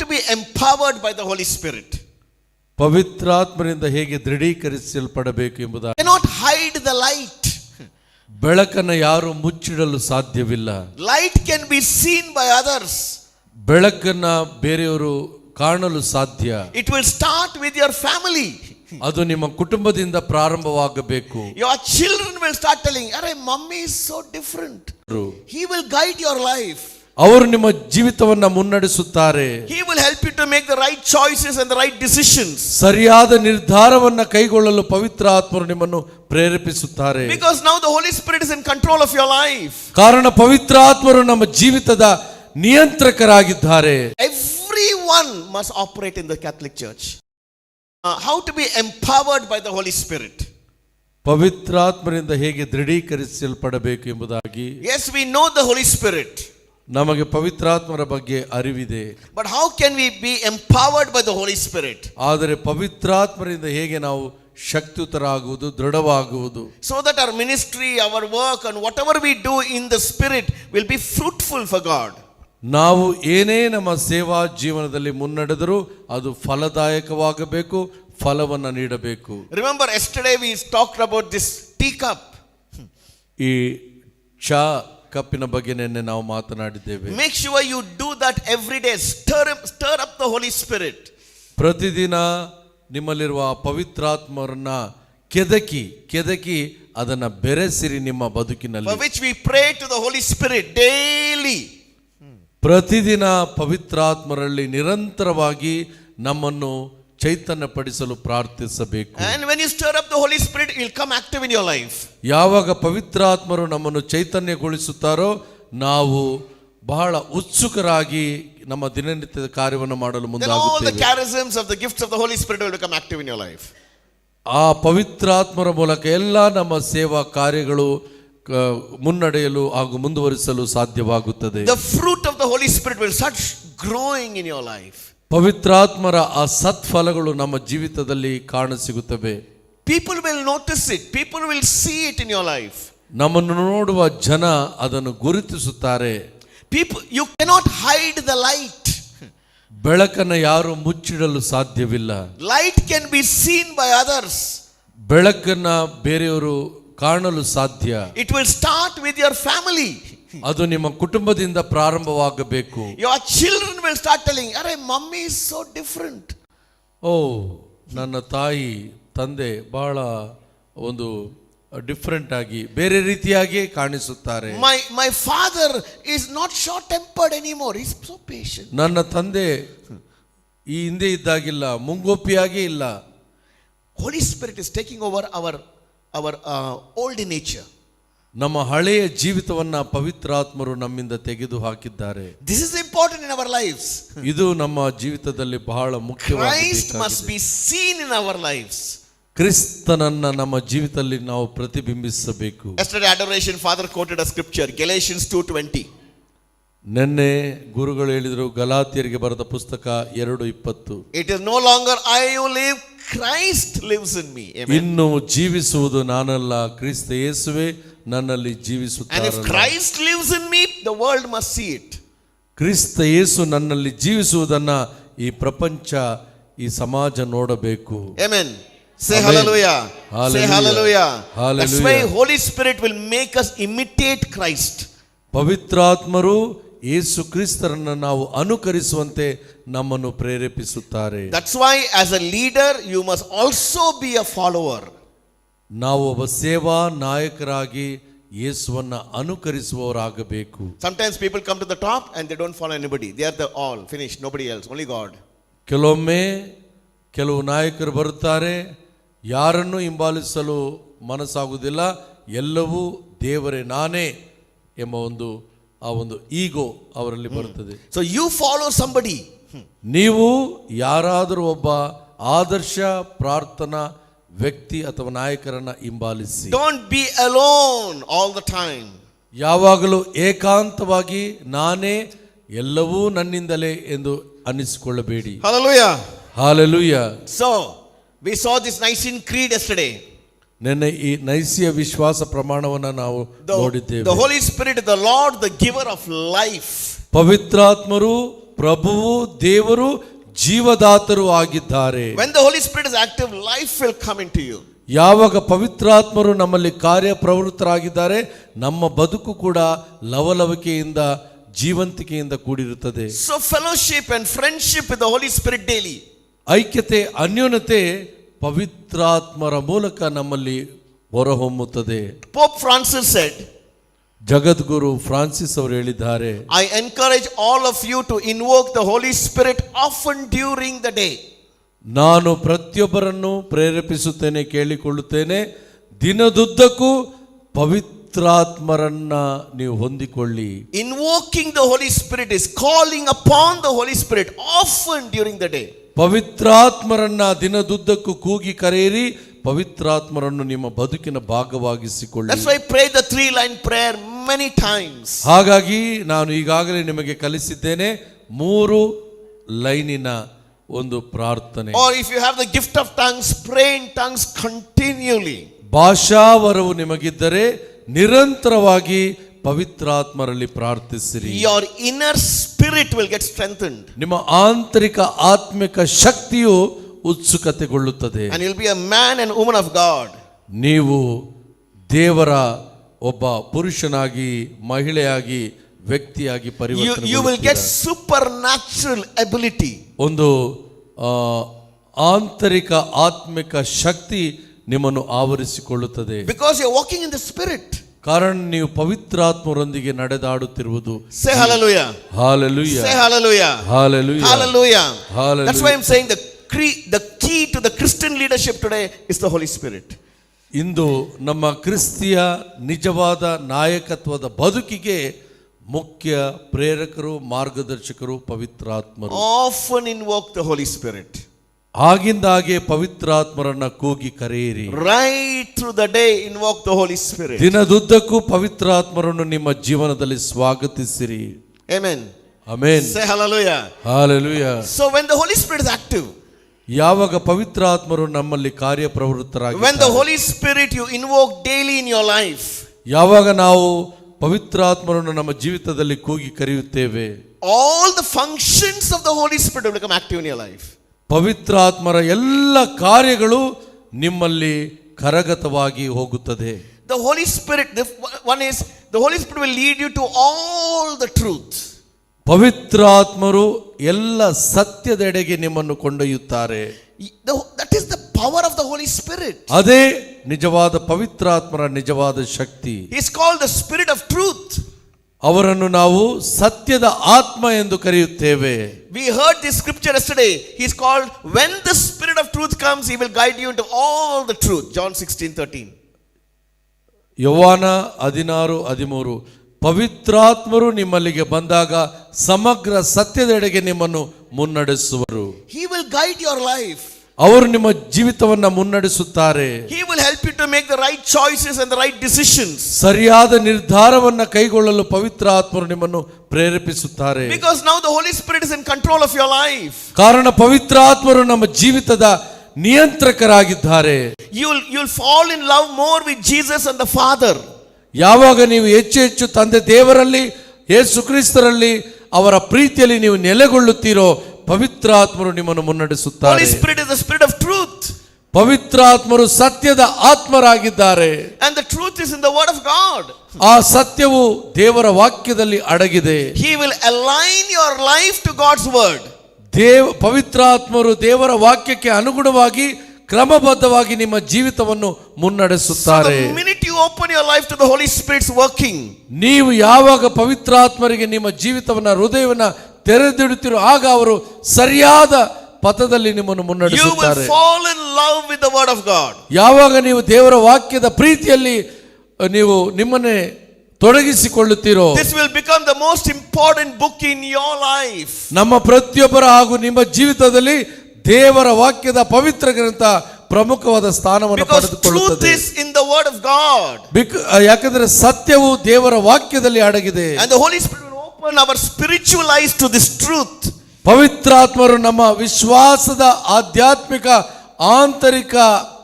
to be empowered by the Holy Spirit. ಪವಿತ್ರಾತ್ಮರಿಂದ ಹೇಗೆ ದೃಢೀಕರಿಸಲ್ಪಡಬೇಕು ಎಂಬುದಾಗಿ. Cannot hide the light. ಬೆಳಕನ್ನು ಯಾರು ಮುಚ್ಚಿಡಲು ಸಾಧ್ಯವಿಲ್ಲ. Light can be seen by others. ಬೆಳಕನ್ನ ಬೇರೆಯವರು ಕಾಣಲು ಸಾಧ್ಯ. It will start with your family. ಅದು ನಿಮ್ಮ ಕುಟುಂಬದಿಂದ ಪ್ರಾರಂಭವಾಗಬೇಕು. Your children will start telling, "Arey, mommy is so different." He will guide your life. ಅವರು ನಿಮ್ಮ ಜೀವಿತವನ್ನ ಮುನ್ನಡೆಸುತ್ತಾರೆ. He will help you to make the right choices and the right decisions. ಸರಿಯಾದ ನಿರ್ಧಾರವನ್ನ ಕೈಗೊಳ್ಳಲು ಪವಿತ್ರ ಆತ್ಮರು ನಿಮ್ಮನ್ನು ಪ್ರೇರೇಪಿಸುತ್ತಾರೆ. Because now the Holy Spirit is in control of your life. ಕಾರಣ ಪವಿತ್ರ ಆತ್ಮರು ನಮ್ಮ ಜೀವಿತದ ನಿಯಂತ್ರಕರಾಗಿದ್ದಾರೆ. Everyone must operate in the Catholic Church. How to be empowered by the Holy Spirit. ಪವಿತ್ರಾತ್ಮರಿಂದ ಹೇಗೆ ದೃಢೀಕರಿಸಲ್ಪಡಬೇಕು ಎಂಬುದಾಗಿ. Yes, we know the Holy Spirit. ನಮಗೆ ಪವಿತ್ರಾತ್ಮರ ಬಗ್ಗೆ ಅರಿವಿದೆ. But how can we be empowered by the Holy Spirit? ಆದರೆ ಪವಿತ್ರಾತ್ಮರಿಂದ ಹೇಗೆ ನಾವು ಶಕ್ತಿಯುತರಾಗುವುದು, ದೃಢವಾಗುವುದು. So that our ministry, our work and whatever we do in the Spirit will be fruitful for God. ನಾವು ಏನೇ ನಮ್ಮ ಸೇವಾ ಜೀವನದಲ್ಲಿ ಮುನ್ನಡೆದರೂ ಅದು ಫಲದಾಯಕವಾಗಬೇಕು, ಫಲವನ್ನು ನೀಡಬೇಕು. Remember yesterday we talked about this teacup. ಈ ಚಾ ಕಪ್ಪಿನ ಬಗ್ಗೆ ನಿನ್ನೆ ನಾವು ಮಾತನಾಡಿದ್ದೇವೆ. Make sure you do that every day. Stir up the Holy Spirit. ಪ್ರತಿದಿನ ನಿಮ್ಮಲ್ಲಿರುವ ಪವಿತ್ರಾತ್ಮರನ್ನ ಕೆದಕಿ ಅದನ್ನ ಬೆರೆಸಿರಿ ನಿಮ್ಮ ಬದುಕಿನಲ್ಲಿ. For which we pray to the Holy Spirit daily. ಪ್ರತಿದಿನ ಪವಿತ್ರಾತ್ಮರಲ್ಲಿ ನಿರಂತರವಾಗಿ ನಮ್ಮನ್ನು ಚೈತನ್ಯಪಡಿಸಲು ಪ್ರಾರ್ಥಿಸಬೇಕು. And when you stir up the Holy Spirit, it will come active in your life. ಯಾವಾಗ ಪವಿತ್ರಾತ್ಮರು ನಮ್ಮನ್ನು ಚೈತನ್ಯಗೊಳಿಸುತ್ತಾರೋ ನಾವು ಬಹಳ ಉತ್ಸುಕರಾಗಿ ನಮ್ಮ ದಿನನಿತ್ಯದ ಕಾರ್ಯವನ್ನು ಮಾಡಲು ಮುಂದಾಗುತ್ತೇವೆ. All the charisms of the gifts of the Holy Spirit will become active in your life. ಆ ಪವಿತ್ರಾತ್ಮರ ಮೂಲಕ ಎಲ್ಲ ನಮ್ಮ ಸೇವಾ ಕಾರ್ಯಗಳು ಮುನ್ನಡೆಯಲು ಹಾಗೂ ಮುಂದುವರಿಸಲು ಸಾಧ್ಯವಾಗುತ್ತದೆ. The fruit of the Holy Spirit will start growing in your life. ಪವಿತ್ರಾತ್ಮರ ಆ ಸತ್ಫಲಗಳು ನಮ್ಮ ಜೀವಿತದಲ್ಲಿ ಕಾಣಸಿಗುತ್ತವೆ. People will notice it. People will see it in your life. ನಮ್ಮನ್ನು ನೋಡುವ ಜನ ಅದನ್ನು ಗುರುತಿಸುತ್ತಾರೆ. People, you cannot hide the light. ಬೆಳಕನ್ನು ಯಾರು ಮುಚ್ಚಿಡಲು ಸಾಧ್ಯವಿಲ್ಲ. Light can be seen by others. ಬೆಳಕನ್ನ ಬೇರೆಯವರು ಕಾಣಲು ಸಾಧ್ಯ. It will start with your family. ಅದು ನಿಮ್ಮ ಕುಟುಂಬದಿಂದ ಪ್ರಾರಂಭವಾಗಬೇಕು. Your children will start telling, "Arey, mommy is so different." ನನ್ನ ತಾಯಿ ತಂದೆ ಬಹಳ ಒಂದು ಡಿಫರೆಂಟ್ ಆಗಿ ಬೇರೆ ರೀತಿಯಾಗಿ ಕಾಣಿಸುತ್ತಾರೆ. My father is not short tempered anymore. He's so patient. ನನ್ನ ತಂದೆ ಈ ಹಿಂದೆ ಇದ್ದಾಗಿಲ್ಲ, ಮುಂಗೋಪಿಯಾಗಿ ಇಲ್ಲ. Holy Spirit is taking over our old nature. ನಮ್ಮ ಹಳೆಯ ಜೀವಿತವನ್ನ ಪವಿತ್ರಾತ್ಮರು ನಮ್ಮಿಂದ ತೆಗೆದು ಹಾಕಿದ್ದಾರೆ. This is important in our lives. ಇದು ನಮ್ಮ ಜೀವಿತದಲ್ಲಿ ಬಹಳ ಮುಖ್ಯವಾಗಿದೆ. Christ must be seen in our lives. ಕ್ರಿಸ್ತನನ್ನ ನಮ್ಮ ಜೀವಿತದಲ್ಲಿ ನಾವು ಪ್ರತಿಬಿಂಬಿಸಬೇಕು. Yesterday adoration father quoted a scripture, Galatians 2:20. ನಿನ್ನೆ ಗುರುಗಳು ಹೇಳಿದರು ಗಲಾತ್ಯರಿಗೆ ಬರೆದ ಪುಸ್ತಕ 2:20. It is no longer I who live, Christ lives in me. Amen. ಇನ್ನು ಜೀವಿಸುವುದು ನಾನಲ್ಲ, ಕ್ರಿಸ್ತ ಯೇಸುವೇ ನನ್ನಲ್ಲಿ ಜೀವಿಸುತ್ತಾನೆ. And if Christ lives in me, the world must see it. ಕ್ರಿಸ್ತ ಯೇಸು ನನ್ನಲ್ಲಿ ಜೀವಿಸುವುದನ್ನ ಈ ಪ್ರಪಂಚ, ಈ ಸಮಾಜ ನೋಡಬೇಕು. Amen. Say hallelujah. Say hallelujah. That's why Holy Spirit will make us imitate Christ. ಪವಿತ್ರಾತ್ಮರು ಯೇಸು ಕ್ರಿಸ್ತರನ್ನ ನಾವು ಅನುಕರಿಸುವಂತೆ ನಮ್ಮನ್ನು ಪ್ರೇರೇಪಿಸುತ್ತಾರೆ. That's why as a leader you must also be a follower. ನಾವು ಒಬ್ಬ ಸೇವಾ ನಾಯಕರಾಗಿ ಯೇಸುವನ್ನ ಅನುಕರಿಸುವವರಾಗಬೇಕು. Sometimes people come to the top and they don't follow anybody. They are the all finished, nobody else, only God. ಕೆಲವೊಮ್ಮೆ ಕೆಲವು ನಾಯಕರು ಬರುತ್ತಾರೆ, ಯಾರನ್ನು ಹಿಂಬಾಲಿಸಲು ಮನಸ್ಸಾಗುವುದಿಲ್ಲ, ಎಲ್ಲವೂ ದೇವರೇ ನಾನೇ ಎಂಬ ಆ ಒಂದು ಈಗೋ ಅವರಲ್ಲಿ ಬರುತ್ತದೆ. So you follow somebody. ನೀವು ಯಾರಾದರೂ ಒಬ್ಬ ಆದರ್ಶ ಪ್ರಾರ್ಥನಾ ವ್ಯಕ್ತಿ ಅಥವಾ ನಾಯಕರನ್ನ ಹಿಂಬಾಲಿಸಿ. Don't be alone all the time. ಯಾವಾಗಲೂ ಏಕಾಂತವಾಗಿ ನಾನೇ ಎಲ್ಲವೂ ನನ್ನಿಂದಲೇ ಎಂದು ಅನ್ನಿಸಿಕೊಳ್ಳಬೇಡಿ. Hallelujah. Hallelujah. So we saw this Nicene Creed yesterday. ನೆನ್ನೆ ಈ ನೈಸಿಯ ವಿಶ್ವಾಸ ಪ್ರಮಾಣವನ್ನು ನಾವು ನೋಡಿದ್ದೇವೆ. The Holy Spirit is the Lord, the giver of life. ಪವಿತ್ರಾತ್ಮರು ಪ್ರಭುವು, ದೇವರು, ಜೀವದಾತರು ಆಗಿದ್ದಾರೆ. When the Holy Spirit is active, life will come into you. ಯಾವಾಗ ಪವಿತ್ರಾತ್ಮರು ನಮ್ಮಲ್ಲಿ ಕಾರ್ಯಪ್ರವೃತ್ತರಾಗಿದ್ದಾರೆ, ನಮ್ಮ ಬದುಕು ಕೂಡ ಲವಲವಿಕೆಯಿಂದ, ಜೀವಂತಿಕೆಯಿಂದ ಕೂಡಿರುತ್ತದೆ. So fellowship and friendship with the Holy Spirit daily. ಐಕ್ಯತೆ, ಅನ್ಯೋನ್ಯತೆ ಪವಿತ್ರಾತ್ಮರ ಮೂಲಕ ನಮ್ಮಲ್ಲಿ ಹೊರಹೊಮ್ಮುತ್ತದೆ. Pope Francis said, ಜಗದ್ಗುರು ಫ್ರಾನ್ಸಿಸ್ ಅವರು ಹೇಳಿದ್ದಾರೆ, I encourage all of you to invoke the Holy Spirit often during the day. ನಾನು ಪ್ರತಿಯೊಬ್ಬರನ್ನು ಪ್ರೇರೇಪಿಸುತ್ತೇನೆ, ಕೇಳಿಕೊಳ್ಳುತ್ತೇನೆ, ದಿನದುದ್ದಕ್ಕೂ ಪವಿತ್ರಾತ್ಮರನ್ನ ನೀವು ಹೊಂದಿಕೊಳ್ಳಿ. Invoking the Holy Spirit is calling upon the Holy Spirit often during the day. ಪವಿತ್ರಾತ್ಮರನ್ನ ದಿನದುದ್ದಕ್ಕೂ ಕೂಗಿ ಕರೆಯಿರಿ, ಪವಿತ್ರಾತ್ಮರನ್ನು ನಿಮ್ಮ ಬದುಕಿನ ಭಾಗವಾಗಿಸಿಕೊಳ್ಳಿ. That's why I pray the 3-line prayer many times. ಹಾಗಾಗಿ ನಾನು ಈಗಾಗಲೇ ನಿಮಗೆ ಕಲಿಸಿದ್ದೇನೆ 3 ಲೈನಿನ ಒಂದು ಪ್ರಾರ್ಥನೆ. Or if you have the gift of tongues, pray in tongues continually. ಭಾಷಾವರವು ನಿಮಗಿದ್ದರೆ ನಿರಂತರವಾಗಿ ಪವಿತ್ರಾತ್ಮರಲ್ಲಿ ಪ್ರಾರ್ಥಿಸಿರಿ. Your inner spirit will get strengthened. ನಿಮ್ಮ ಆಂತರಿಕ ಆತ್ಮಿಕ ಶಕ್ತಿಯು ಉತ್ಸುಕತೆಗೊಳ್ಳುತ್ತದೆ. And you'll be a man and woman of God. ನೀವು ದೇವರ ಒಬ್ಬ ಪುರುಷನಾಗಿ, ಮಹಿಳೆಯಾಗಿ, ವ್ಯಕ್ತಿಯಾಗಿ You will ಪರಿವರ್ತನೆ. get supernatural ability. ಒಂದು ಆಂತರಿಕ ಆತ್ಮಿಕ ಶಕ್ತಿ ನಿಮ್ಮನ್ನು ಆವರಿಸಿಕೊಳ್ಳುತ್ತದೆ. Because you're walking in the spirit. ಕಾರಣ ನೀವು ಪವಿತ್ರಾತ್ಮರೊಂದಿಗೆ ನಡೆದಾಡುತ್ತಿರುವುದು. Say hallelujah. Hallelujah. Say hallelujah. Hallelujah. Hallelujah. Hallelujah. That's why I'm saying the key to the Christian leadership today is the Holy Spirit. ಇಂದು ನಮ್ಮ ಕ್ರಿಸ್ತಿಯ ನಿಜವಾದ ನಾಯಕತ್ವದ ಬದುಕಿಗೆ ಮುಖ್ಯ ಪ್ರೇರಕರು, ಮಾರ್ಗದರ್ಶಕರು ಪವಿತ್ರಾತ್ಮರು. Often invoke the Holy Spirit. ಆಗಿಂದಾಗೆ ಪವಿತ್ರಾತ್ಮರನ್ನ ಕೂಗಿ ಕರೆಯಿರಿ. Right through the day invoke the Holy Spirit. ದಿನದುದ್ದಕ್ಕೂ ಪವಿತ್ರಾತ್ಮರನ್ನು ನಿಮ್ಮ ಜೀವನದಲ್ಲಿ ಸ್ವಾಗತಿಸಿರಿ. Amen. Amen. Say hallelujah. Hallelujah. So when the Holy Spirit is active, ಯಾವಾಗ ಪವಿತ್ರಾತ್ಮರು ನಮ್ಮಲ್ಲಿ ಕಾರ್ಯಪ್ರವೃತ್ತರಾಗಿದ್ದಾರೆ, when the Holy Spirit you invoke daily in your life, ಯಾವಾಗ ನಾವು ಪವಿತ್ರಾತ್ಮರನ್ನು ನಮ್ಮ ಜೀವಿತದಲ್ಲಿ ಕೂಗಿ ಕರೆಯುತ್ತೇವೆ, all the functions of the Holy Spirit will become active in your life. ಪವಿತ್ರಾತ್ಮರ ಎಲ್ಲ ಕಾರ್ಯಗಳು ನಿಮ್ಮಲ್ಲಿ ಕರಗತವಾಗಿ ಹೋಗುತ್ತದೆ. The Holy Spirit, the Holy Spirit will lead you to all the truth. ಪವಿತ್ರಾತ್ಮರು ಎಲ್ಲ ಸತ್ಯದೆಡೆಗೆ ನಿಮ್ಮನ್ನು ಕೊಂಡೊಯ್ಯುತ್ತಾರೆ. That is the power of the Holy Spirit. ಅದೇ ನಿಜವಾದ ಪವಿತ್ರಾತ್ಮರ ನಿಜವಾದ ಶಕ್ತಿ. He is called the Spirit of truth. ಅವರನ್ನು ನಾವು ಸತ್ಯದ ಆತ್ಮ ಎಂದು ಕರೆಯುತ್ತೇವೆ. We heard this scripture yesterday. He is called, when the Spirit of truth comes, he will guide you into all the truth. John 16:13. ಯೋವಾನ 16:13. ಪವಿತ್ರಾತ್ಮರು ನಿಮ್ಮಲ್ಲಿಗೆ ಬಂದಾಗ ಸಮಗ್ರ ಸತ್ಯದೆಡೆಗೆ ನಿಮ್ಮನ್ನು ಮುನ್ನಡೆಸುವರು. He will guide your life. ಅವರು ನಿಮ್ಮ ಜೀವಿತವನ್ನ ಮುನ್ನಡೆಸುತ್ತಾರೆ. He will help you to make the right choices and the right decisions. ಸರಿಯಾದ ನಿರ್ಧಾರವನ್ನ ಕೈಗೊಳ್ಳಲು ಪವಿತ್ರಾತ್ಮರು ನಿಮ್ಮನ್ನು ಪ್ರೇರೇಪಿಸುತ್ತಾರೆ. Because now the Holy Spirit is in control of your life. ಕಾರಣ ಪವಿತ್ರಾತ್ಮರು ನಮ್ಮ ಜೀವಿತದ ನಿಯಂತ್ರಕರಾಗಿದ್ದಾರೆ. You'll fall in love more with Jesus and the Father. ಯಾವಾಗ ನೀವು ಹೆಚ್ಚು ಹೆಚ್ಚು ತಂದೆ ದೇವರಲ್ಲಿ, ಯೇಸು ಕ್ರಿಸ್ತರಲ್ಲಿ, ಅವರ ಪ್ರೀತಿಯಲ್ಲಿ ನೀವು ನೆಲೆಗೊಳ್ಳುತ್ತೀರೋ, ಪವಿತ್ರಾತ್ಮರು ನಿಮ್ಮನ್ನು ಮುನ್ನಡೆಸುತ್ತಾರೆ. Holy Spirit is the Spirit of truth. ಪವಿತ್ರಾತ್ಮರು ಸತ್ಯದ ಆತ್ಮರಾಗಿದ್ದಾರೆ. And the truth is in the Word of God. ಆ ಸತ್ಯವು ದೇವರ ವಾಕ್ಯದಲ್ಲಿ ಅಡಗಿದೆ. He will align your life to God's Word. ಪವಿತ್ರಾತ್ಮರು ದೇವರ ವಾಕ್ಯಕ್ಕೆ ಅನುಗುಣವಾಗಿ ಕ್ರಮಬದ್ಧವಾಗಿ ನಿಮ್ಮ ಜೀವಿತವನ್ನು ಮುನ್ನಡೆಸುತ್ತಾರೆ. So the minute you open your life to the Holy Spirit's working, ನೀವು ಯಾವಾಗ ಪವಿತ್ರಾತ್ಮರಿಗೆ ನಿಮ್ಮ ಜೀವಿತವನ್ನ, ಹೃದಯವನ್ನ ತೆರೆದಿಡುತ್ತೀರೋ, ಆಗ ಅವರು ಸರಿಯಾದ ಪಥದಲ್ಲಿ ನಿಮ್ಮನ್ನು ಮುನ್ನಡೆಸುತ್ತಾರೆ. You will fall in love with the Word of God. ಯಾವಾಗ ನೀವು ದೇವರ ವಾಕ್ಯದ ಪ್ರೀತಿಯಲ್ಲಿ ನೀವು ನಿಮ್ಮನ್ನೇ ತೊಡಗಿಸಿಕೊಳ್ಳುತ್ತೀರೋ, this will become the most important book in your life. ನಮ್ಮ ಪ್ರತಿಯೊಬ್ಬರ ಹಾಗೂ ನಿಮ್ಮ ಜೀವಿತದಲ್ಲಿ ದೇವರ ವಾಕ್ಯದ ಪವಿತ್ರ ಗ್ರಂಥ ಪ್ರಮುಖವಾದ ಸ್ಥಾನವನ್ನು ಪಡೆದುಕೊಳ್ಳುತ್ತದೆ. Truth is in the Word of God. ಯಾಕಂದ್ರೆ ಸತ್ಯವು ದೇವರ ವಾಕ್ಯದಲ್ಲಿ ಅಡಗಿದೆ. And the Holy Spirit will open our spiritual eyes to this truth. ಪವಿತ್ರಾತ್ಮರು ನಮ್ಮ ವಿಶ್ವಾಸದ ಆಧ್ಯಾತ್ಮಿಕ ಆಂತರಿಕ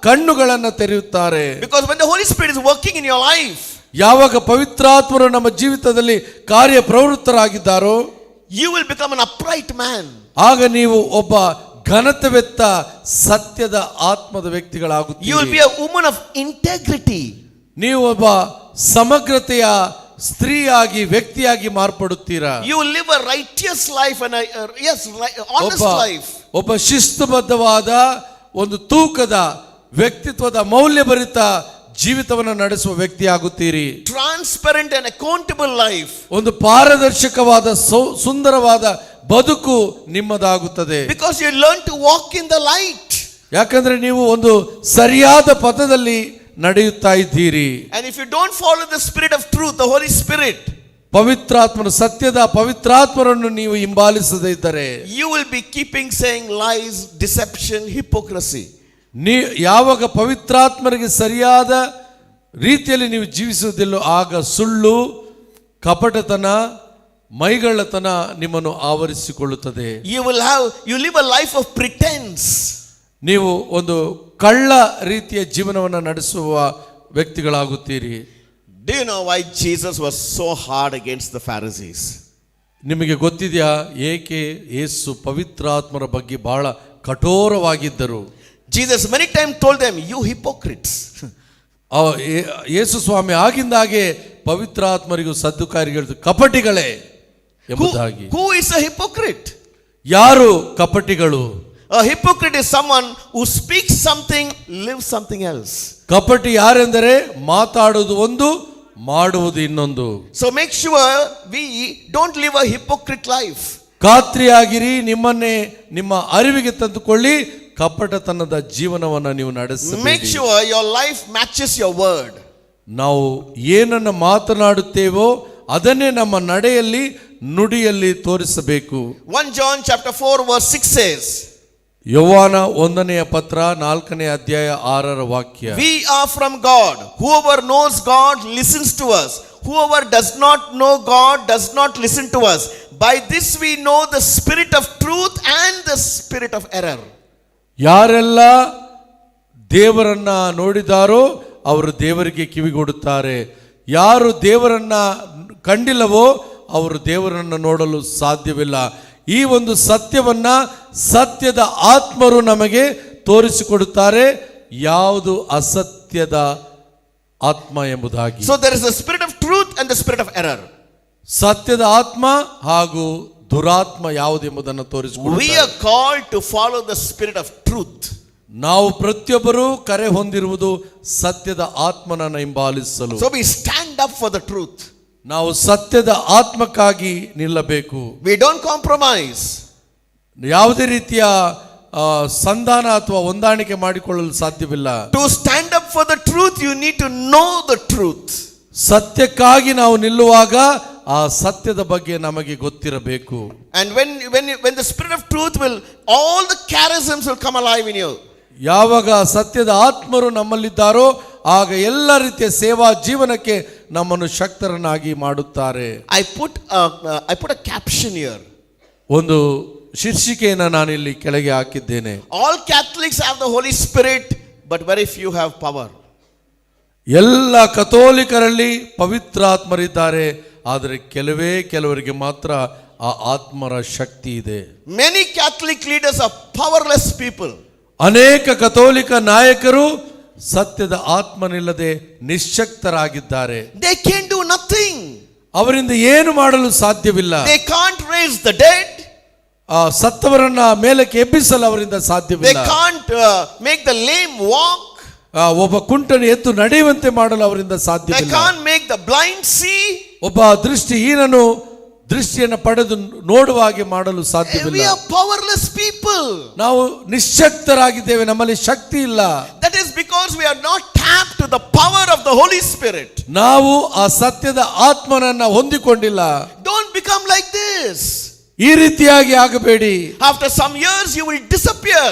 ಕಣ್ಣುಗಳನ್ನು ತೆರೆಯುತ್ತಾರೆ. Because when the Holy Spirit is working in your life, ಯಾವಾಗ ಪವಿತ್ರಾತ್ಮರು ನಮ್ಮ ಜೀವಿತದಲ್ಲಿ ಕಾರ್ಯಪ್ರವೃತ್ತರಾಗಿದ್ದಾರೋ, you will become an upright man. ಆಗ ನೀವು ಒಬ್ಬ ಘನತೆವೆತ್ತ ಸತ್ಯದ ಆತ್ಮದ You will ವ್ಯಕ್ತಿಗಳಾಗುತ್ತೀರಿ. be a woman of integrity. ನೀವು ಒಬ್ಬ ಸಮಗ್ರತೆಯ ಸ್ತ್ರೀಯಾಗಿ ವ್ಯಕ್ತಿಯಾಗಿ ಮಾರ್ಪಡುತ್ತೀರಾ. You will live a righteous life and honest life. ಒಬ್ಬ ಶಿಸ್ತುಬದ್ಧವಾದ ಒಂದು ತೂಕದ ವ್ಯಕ್ತಿತ್ವದ ಮೌಲ್ಯಭರಿತ ಜೀವಿತವನ್ನು ನಡೆಸುವ ವ್ಯಕ್ತಿಯಾಗುತ್ತೀರಿ. Transparent and accountable life. ಒಂದು ಪಾರದರ್ಶಕವಾದ ಸುಂದರವಾದ ಬದುಕು ನಿಮ್ಮದಾಗುತ್ತದೆ. Because you learn to walk in the light. ಯಾಕಂದ್ರೆ ನೀವು ಒಂದು ಸರಿಯಾದ ಪಥದಲ್ಲಿ ನಡೆಯುತ್ತಾ ಇದ್ದೀರಿ. And if you don't follow the spirit of truth, the Holy Spirit, ಪವಿತ್ರಾತ್ಮನು ಸತ್ಯದ ಪವಿತ್ರಾತ್ಮರನ್ನು ನೀವು ಹಿಂಬಾಲಿಸದೇ ಇದ್ದರೆ, you will be keeping saying lies, deception, hypocrisy. ಯಾವಾಗ ಪವಿತ್ರಾತ್ಮರಿಗೆ ಸರಿಯಾದ ರೀತಿಯಲ್ಲಿ ನೀವು ಜೀವಿಸುವುದಿಲ್ಲೋ ಆಗ ಸುಳ್ಳು, ಕಪಟತನ, ಮೈಗಳ್ಳತನ ನಿಮ್ಮನ್ನು ಆವರಿಸಿಕೊಳ್ಳುತ್ತದೆ. You live a life of pretense. ನೀವು ಒಂದು ಕಳ್ಳ ರೀತಿಯ ಜೀವನವನ್ನು ನಡೆಸುವ ವ್ಯಕ್ತಿಗಳಾಗುತ್ತೀರಿ. Do you know why Jesus was so hard against the Pharisees? ನಿಮಗೆ ಗೊತ್ತಿದೆಯಾ ಏಕೆ ಯೇಸು ಪವಿತ್ರಾತ್ಮರ ಬಗ್ಗೆ ಬಹಳ ಕಠೋರವಾಗಿದ್ದರು? Jesus many times told them, you hypocrites. ಯೇಸು ಸ್ವಾಮಿ ಆಗಿಂದಾಗೆ ಪವಿತ್ರಾತ್ಮರಿಗೂ ಸದ್ದುಕಾರಿಗಳು ಕಪಟಿಗಳೇ ಎಂಬುದಾಗಿ. Who is a hypocrite? ಯಾರು ಕಪಟಿಗಳು? A hypocrite is someone who speaks something, lives something else. ಕಪಟಿ ಯಾರೆಂದರೆ ಮಾತಾಡುವುದು ಒಂದು, ಮಾಡುವುದು ಇನ್ನೊಂದು. So make sure we don't live a hypocrite life. ಖಾತ್ರಿಯಾಗಿರಿ, ನಿಮ್ಮನ್ನೇ ನಿಮ್ಮ ಅರಿವಿಗೆ ತಂದುಕೊಳ್ಳಿ, ಕಪಟತನದ ಜೀವನವನ್ನು ನೀವು ನಡೆಸಬೇಡಿ. Make sure your life matches your word. ನಾವು ಏನನ್ನು ಮಾತನಾಡುತ್ತೇವೋ ಅದನ್ನೇ ನಮ್ಮ ನಡೆಯಲ್ಲಿ ನುಡಿಯಲ್ಲಿ ತೋರಿಸಬೇಕು. 1 John chapter 4 verse 6 says, ಯೋವಾನ 1ನೇ ಪತ್ರ 4ನೇ ಅಧ್ಯಾಯ 6ರ ವಾಕ್ಯ. We are from God. Whoever knows God listens to us. Whoever does not know God does not listen to us. By this we know the spirit of truth and the spirit of error. ಯಾರೆಲ್ಲ ದೇವರನ್ನ ನೋಡಿದಾರೋ ಅವರು ದೇವರಿಗೆ ಕಿವಿಗೊಡುತ್ತಾರೆ. ಯಾರು ದೇವರನ್ನ ಕಂಡಿಲ್ಲವೋ ಅವರು ದೇವರನ್ನು ನೋಡಲು ಸಾಧ್ಯವಿಲ್ಲ. ಈ ಒಂದು ಸತ್ಯವನ್ನ ಸತ್ಯದ ಆತ್ಮರು ನಮಗೆ ತೋರಿಸಿಕೊಡುತ್ತಾರೆ, ಯಾವುದು ಅಸತ್ಯದ ಆತ್ಮ ಎಂಬುದಾಗಿ. So there is the spirit of truth and the spirit of error. ಸತ್ಯದ ಆತ್ಮ ಹಾಗೂ ದುರಾತ್ಮ ಯಾವುದೆಂಬುದನ್ನು We ತೋರಿಸಿಕೊಡುತ್ತಾರೆ. are called to follow the spirit of truth. ನಾವು ಪ್ರತಿಯೊಬ್ಬರೂ ಕರೆ ಹೊಂದಿರುವುದು ಸತ್ಯದ ಆತ್ಮನನ್ನು ಹಿಂಬಾಲಿಸಲು. So we stand up for the truth. ನಾವು ಸತ್ಯದ ಆತ್ಮಕ್ಕಾಗಿ ನಿಲ್ಲಬೇಕು. We don't compromise. ಯಾವುದೇ ರೀತಿಯ ಸಂಧಾನ ಅಥವಾ ಹೊಂದಾಣಿಕೆ ಮಾಡಿಕೊಳ್ಳಲು ಸಾಧ್ಯವಿಲ್ಲ. To stand up for the truth, you need to know the truth. ಸತ್ಯಕ್ಕಾಗಿ ನಾವು ನಿಲ್ಲುವಾಗ ಆ ಸತ್ಯದ ಬಗ್ಗೆ ನಮಗೆ ಗೊತ್ತಿರಬೇಕು. And when the spirit of truth all the charisms will come alive in you. ಯಾವಾಗ ಸತ್ಯದ ಆತ್ಮರು ನಮ್ಮಲ್ಲಿದ್ದಾರೋ ಆಗ ಎಲ್ಲ ರೀತಿಯ ಸೇವಾ ಜೀವನಕ್ಕೆ ನಮ್ಮನ್ನು ಶಕ್ತರನ್ನಾಗಿ ಮಾಡುತ್ತಾರೆ. I put a caption here. ಒಂದು ಶೀರ್ಷಿಕೆಯನ್ನು ನಾನು ಇಲ್ಲಿ ಕೆಳಗೆ ಹಾಕಿದ್ದೇನೆ. All Catholics have the Holy Spirit, but very few have power. ಎಲ್ಲ ಕಥೋಲಿಕರಲ್ಲಿ ಪವಿತ್ರಾತ್ಮರಿದ್ದಾರೆ, ಆದರೆ ಕೆಲವರಿಗೆ ಮಾತ್ರ ಆ ಆತ್ಮರ ಶಕ್ತಿ ಇದೆ. Many Catholic leaders are powerless people. ಅನೇಕ ಕಥೋಲಿಕ ನಾಯಕರು ಸತ್ಯದ ಆತ್ಮನಿಲ್ಲದೆ ನಿಶ್ಶಕ್ತರಾಗಿದ್ದಾರೆ. They can do nothing. ಅವರಿಂದ ಏನು ಮಾಡಲು ಸಾಧ್ಯವಿಲ್ಲ. They can't raise the dead. ಸತ್ತವರನ್ನ ಮೇಲಕ್ಕೆ ಎಬ್ಬಿಸಲು ಅವರಿಂದ ಸಾಧ್ಯವಿಲ್ಲ. They can't make the lame walk. ಒಬ್ಬ ಕುಂಟನು ಎದ್ದು ನಡೆಯುವಂತೆ ಮಾಡಲು ಅವರಿಂದ ಸಾಧ್ಯವಿಲ್ಲ. They can't make the blind see. ಒಬ್ಬ ದೃಷ್ಟಿಹೀನನು ದೃಷ್ಟಿಯನ್ನು ಪಡೆದು ನೋಡುವ ಹಾಗೆ ಮಾಡಲು ಸಾಧ್ಯವಿಲ್ಲ. We are powerless people. ನಾವು ನಿಶ್ಶಕ್ತರಾಗಿದ್ದೇವೆ, ನಮ್ಮಲ್ಲಿ ಶಕ್ತಿ ಇಲ್ಲ. That is because we are not tapped to the power of the Holy Spirit. ನಾವು ಆ ಸತ್ಯದ ಆತ್ಮನನ್ನ ಹೊಂದಿಕೊಂಡಿಲ್ಲ. Don't become like this. ಈ ರೀತಿಯಾಗಿ ಆಗಬೇಡಿ. After some years you will disappear.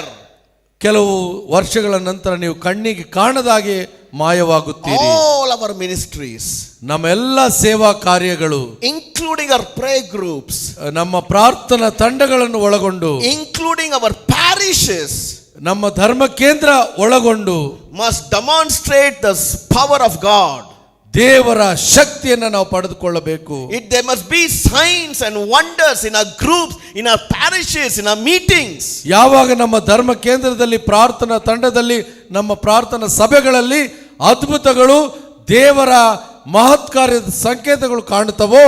ಕೆಲವು ವರ್ಷಗಳ ನಂತರ ನೀವು ಕಣ್ಣಿಗೆ ಕಾಣದಾಗೆ ಮಾಯವಾಗುತ್ತೀರಿ. All our ministries, ನಮ್ಮ ಎಲ್ಲ ಸೇವಾ ಕಾರ್ಯಗಳು, including our prayer groups, ನಮ್ಮ ಪ್ರಾರ್ಥನಾ ತಂಡಗಳನ್ನು ಒಳಗೊಂಡು, including our parishes, ನಮ್ಮ ಧರ್ಮ ಕೇಂದ್ರ ಒಳಗೊಂಡು, must demonstrate the power of God. ದೇವರ ಶಕ್ತಿಯನ್ನು ನಾವು ಪಡೆದುಕೊಳ್ಳಬೇಕು. There must be signs and wonders in our groups, in our parishes, in our meetings. ಯಾವಾಗ ನಮ್ಮ ಧರ್ಮ ಕೇಂದ್ರದಲ್ಲಿ, ಪ್ರಾರ್ಥನಾ ತಂಡದಲ್ಲಿ, ನಮ್ಮ ಪ್ರಾರ್ಥನಾ ಸಭೆಗಳಲ್ಲಿ ಅದ್ಭುತಗಳು, ದೇವರ ಮಹತ್ಕಾರ್ಯದ ಸಂಕೇತಗಳು ಕಾಣುತ್ತವೋ,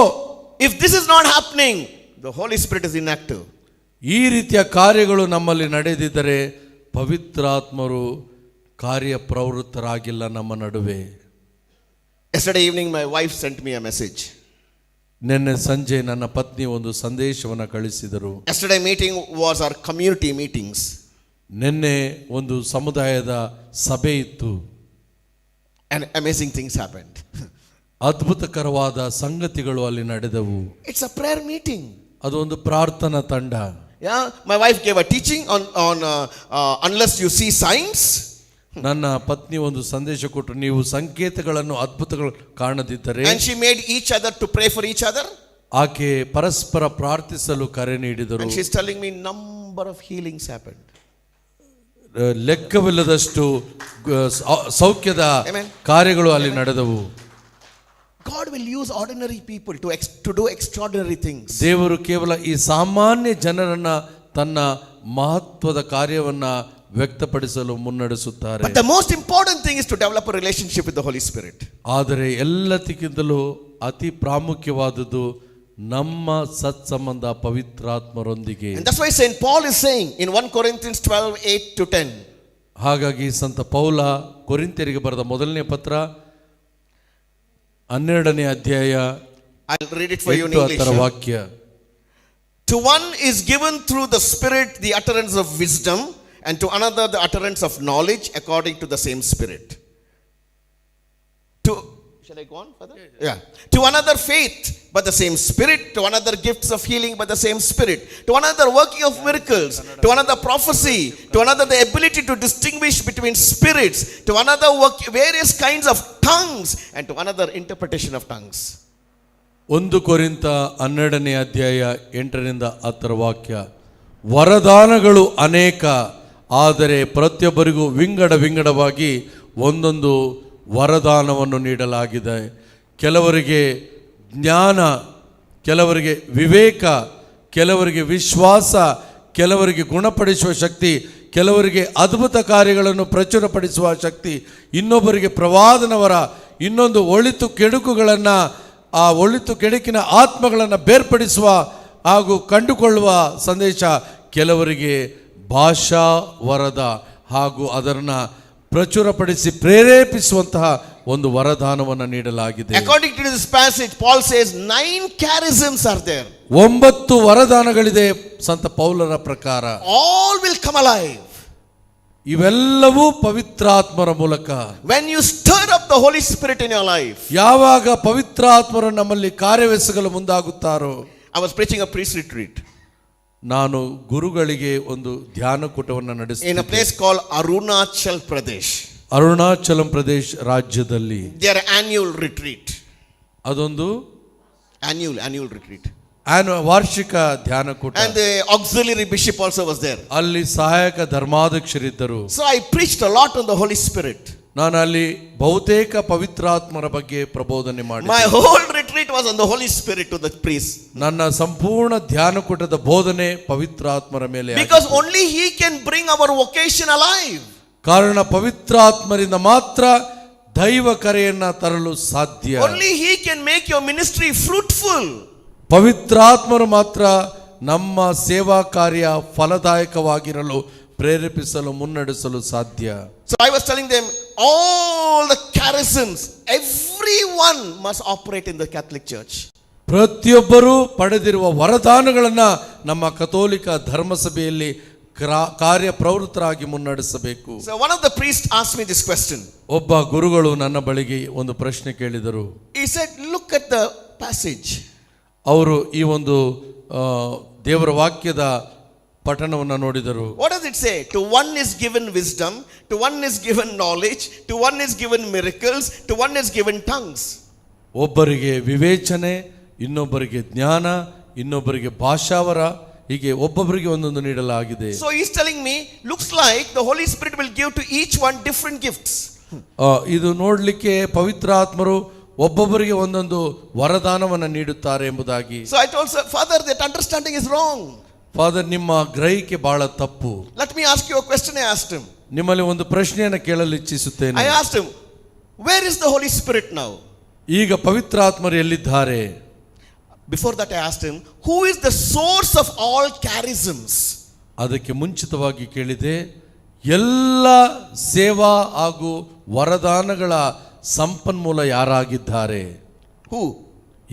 If this is not happening, the Holy Spirit is inactive. ಈ ರೀತಿಯ ಕಾರ್ಯಗಳು ನಮ್ಮಲ್ಲಿ ನಡೆದಿದ್ದರೆ ಪವಿತ್ರಾತ್ಮರು ಕಾರ್ಯಪ್ರವೃತ್ತರಾಗಿಲ್ಲ ನಮ್ಮ ನಡುವೆ. Yesterday evening my wife sent me a message. ನಿನ್ನೆ ಸಂಜೆ ನನ್ನ ಪತ್ನಿ ಒಂದು ಸಂದೇಶವನ್ನು ಕಳಿಸಿದರು. Yesterday meeting was our community meetings. ನಿನ್ನೆ ಒಂದು ಸಮುದಾಯದ ಸಭೆ ಇತ್ತು. And amazing things happened. ಅದ್ಭುತಕರವಾದ ಸಂಗತಿಗಳು ಅಲ್ಲಿ ನಡೆದವು. It's a prayer meeting. ಅದು ಒಂದು ಪ್ರಾರ್ಥನಾ ತಂಡ. Yeah, my wife gave a teaching on unless you see signs. ನನ್ನ ಪತ್ನಿ ಒಂದು ಸಂದೇಶ ಕೊಟ್ಟರು, ನೀವು ಸಂಕೇತಗಳನ್ನು, ಅದ್ಭುತಗಳು ಕಾಣದಿದ್ದರೆ. And she made each other to pray for each other. ಆಕೆ ಪರಸ್ಪರ ಪ್ರಾರ್ಥಿಸಲು ಕರೆ ನೀಡಿದರು. And she's telling me number of healings happened. ಲೆಕ್ಕವಿಲ್ಲದಷ್ಟು ಸೌಖ್ಯದ ಕಾರ್ಯಗಳು ಅಲ್ಲಿ ನಡೆದವು. God will use ordinary people to do extraordinary things. ದೇವರು ಕೇವಲ ಈ ಸಾಮಾನ್ಯ ಜನರನ್ನ ತನ್ನ ಮಹತ್ವದ ಕಾರ್ಯವನ್ನ ವ್ಯಕ್ತಪಡಿಸಲು ಮುನ್ನಡೆಸುತ್ತಾರೆ. But the most important thing is to develop a relationship with the Holy Spirit. ಆದರೆ ಎಲ್ಲದಕ್ಕಿಂತಲೂ ಅತಿ ಪ್ರಾಮುಖ್ಯವಾದದ್ದು ನಮ್ಮ ಸತ್ಸಂಬಂಧ ಪವಿತ್ರಾತ್ಮರೊಂದಿಗೆ. And that's why Saint Paul is saying in 1 Corinthians 12:8-10. ಹಾಗಾಗಿ ಸಂತ ಪೌಲ ಕೊರಿಂಥ್ಯರಿಗೆ ಬರೆದ ಮೊದಲನೇ ಪತ್ರ 12ನೇ ಅಧ್ಯಾಯ I'll read it for you in 8 English. ವಾಕ್ಯ. To one is given through the Spirit the utterance of wisdom, and to another the utterance of knowledge according to the same Spirit. Shall I go on further? Yeah. To another faith, but the same Spirit. To another gifts of healing, but the same Spirit. To another working of miracles. To another prophecy. To another the ability to distinguish between spirits. To another various kinds of tongues. And to another interpretation of tongues. 1 ಕೊರಿಂಥ 12ನೇ ಅಧ್ಯಾಯ 8ರಿಂದ 10 ವಾಕ್ಯ. ವರದಾನಗಳು ಅನೇಕ, ಆದರೆ ಪ್ರತಿಯೊಬ್ಬರಿಗೂ ವಿಂಗಡವಾಗಿ ಒಂದೊಂದು ವರದಾನವನ್ನು ನೀಡಲಾಗಿದೆ. ಕೆಲವರಿಗೆ ಜ್ಞಾನ, ಕೆಲವರಿಗೆ ವಿವೇಕ, ಕೆಲವರಿಗೆ ವಿಶ್ವಾಸ, ಕೆಲವರಿಗೆ ಗುಣಪಡಿಸುವ ಶಕ್ತಿ, ಕೆಲವರಿಗೆ ಅದ್ಭುತ ಕಾರ್ಯಗಳನ್ನು ಪ್ರಚುರಪಡಿಸುವ ಶಕ್ತಿ, ಇನ್ನೊಬ್ಬರಿಗೆ ಪ್ರವಾದನವರ, ಇನ್ನೊಂದು ಒಳಿತು ಕೆಡುಕುಗಳನ್ನು, ಆ ಒಳಿತು ಕೆಡುಕಿನ ಆತ್ಮಗಳನ್ನು ಬೇರ್ಪಡಿಸುವ ಹಾಗೂ ಕಂಡುಕೊಳ್ಳುವ ಸಂದೇಶ, ಕೆಲವರಿಗೆ ಭಾಷಾ ವರದ ಹಾಗೂ ಅದನ್ನು ಪ್ರಚುರಪಡಿಸಿ ಪ್ರೇರೇಪಿಸುವಂತಹ ಒಂದು ವರದಾನವನ್ನು ನೀಡಲಾಗಿದೆ. According to this passage, Paul says 9 charisms are there. 9 ವರದಾನಗಳಿದೆ ಸಂತ ಪೌಲರ ಪ್ರಕಾರ. All will come alive. ಇವೆಲ್ಲವೂ ಪವಿತ್ರಾತ್ಮರ ಮೂಲಕ. When you stir up the Holy Spirit in your life. ಯಾವಾಗ ಪವಿತ್ರಾತ್ಮರು ನಮ್ಮಲ್ಲಿ ಕಾರ್ಯವೆಸಗಲು ಮುಂದಾಗುತ್ತಾರೋ. I was preaching a priest retreat. ನಾನು ಗುರುಗಳಿಗೆ ಒಂದು ಧ್ಯಾನ ಕೂಟವನ್ನು ನಡೆಸಿದೆ. In a place called Arunachal Pradesh. Arunachal Pradesh ರಾಜ್ಯದಲ್ಲಿ. Their annual retreat. ಅದೊಂದು annual retreat. ವಾರ್ಷಿಕ ಧ್ಯಾನ ಕೂಟ. And the auxiliary bishop also was there. ಅಲ್ಲಿ ಸಹಾಯಕ ಧರ್ಮಾಧ್ಯಕ್ಷರಿದ್ದರು. So I preached a lot on the Holy Spirit. ನಾನು ಅಲ್ಲಿ ಬಹುತೇಕ ಪವಿತ್ರಾತ್ಮರ ಬಗ್ಗೆ ಪ್ರಬೋಧನೆ ಮಾಡಿದೆ. My whole retreat was on the Holy Spirit to the priest. ನನ್ನ ಸಂಪೂರ್ಣ ಧ್ಯಾನ ಕೂಟದ ಬೋಧನೆ ಪವಿತ್ರಾತ್ಮರ ಮೇಲೆ. Because only he can bring our vocation alive. ಕಾರಣ ಪವಿತ್ರಾತ್ಮರಿಂದ ಮಾತ್ರ ದೈವ ಕರೆಯನ್ನ ತರಲು ಸಾಧ್ಯ. Only he can make your ministry fruitful. ಪವಿತ್ರಾತ್ಮರು ಮಾತ್ರ ನಮ್ಮ ಸೇವಾ ಕಾರ್ಯ ಫಲದಾಯಕವಾಗಿರಲು ಪ್ರೇರೇಪಿಸಲು ಮುನ್ನಡೆಸಲು ಸಾಧ್ಯ. So I was telling them all the charisms, everyone must operate in the Catholic Church. ಪ್ರತಿಯೊಬ್ಬರೂ ಪಡೆದಿರುವ ವರದಾನಗಳನ್ನ ನಮ್ಮ ಕಥೋಲಿಕ ಧರ್ಮಸಭೆಯಲ್ಲಿ ಕಾರ್ಯಪ್ರವೃತ್ತರಾಗಿ ಮುನ್ನಡೆಸಬೇಕು. So one of the priests asked me this question. ಒಬ್ಬ ಗುರುಗಳು ನನ್ನ ಬಳಿಗೆ ಒಂದು ಪ್ರಶ್ನೆ ಕೇಳಿದರು. He said, look at the passage. ಅವರು ಈ ಒಂದು ದೇವರ ವಾಕ್ಯದ ಪಠಣವನ್ನು ನೋಡಿದರು. What does it say? To one is given wisdom, to one is given knowledge, to one is given miracles, to one is given tongues. ಒಬ್ಬರಿಗೆ ವಿವೇಚನೆ, ಇನ್ನೊಬ್ಬರಿಗೆ ಜ್ಞಾನ, ಇನ್ನೊಬ್ಬರಿಗೆ ಭಾಷಾವರ, ಹೀಗೆ ಒಬ್ಬೊಬ್ಬರಿಗೆ ಒಂದೊಂದು ನೀಡಲಾಗಿದೆ. So he is telling me, looks like the Holy Spirit will give to each one different gifts. ಇದು ನೋಡ್ಲಿಕ್ಕೆ ಪವಿತ್ರಾತ್ಮರು ಒಬ್ಬೊಬ್ಬರಿಗೆ ಒಂದೊಂದು ವರದಾನವನ್ನು ನೀಡುತ್ತಾರೆ ಎಂಬುದಾಗಿ. So I told, sir, Father, that understanding is wrong. Father, ನಿಮ್ಮ ಗ್ರಹಿಕೆ ಬಹಳ ತಪ್ಪು. Let me ask you a question. I asked him. ನಿಮ್ಮಲ್ಲಿ ಒಂದು ಪ್ರಶ್ನೆಯನ್ನು ಕೇಳಲು ಇಚ್ಛಿಸುತ್ತೇನೆ. I asked him, where is the Holy Spirit now? ಈಗ ಪವಿತ್ರಾತ್ಮರು ಎಲ್ಲಿದ್ದಾರೆ? Before that I asked him, who is the source of all charisms? ಅದಕ್ಕೆ ಮುಂಚಿತವಾಗಿ ಕೇಳಿದೆ, ಎಲ್ಲ ಸೇವಾ ಹಾಗೂ ವರದಾನಗಳ ಸಂಪನ್ಮೂಲ ಯಾರಾಗಿದ್ದಾರೆ? Who?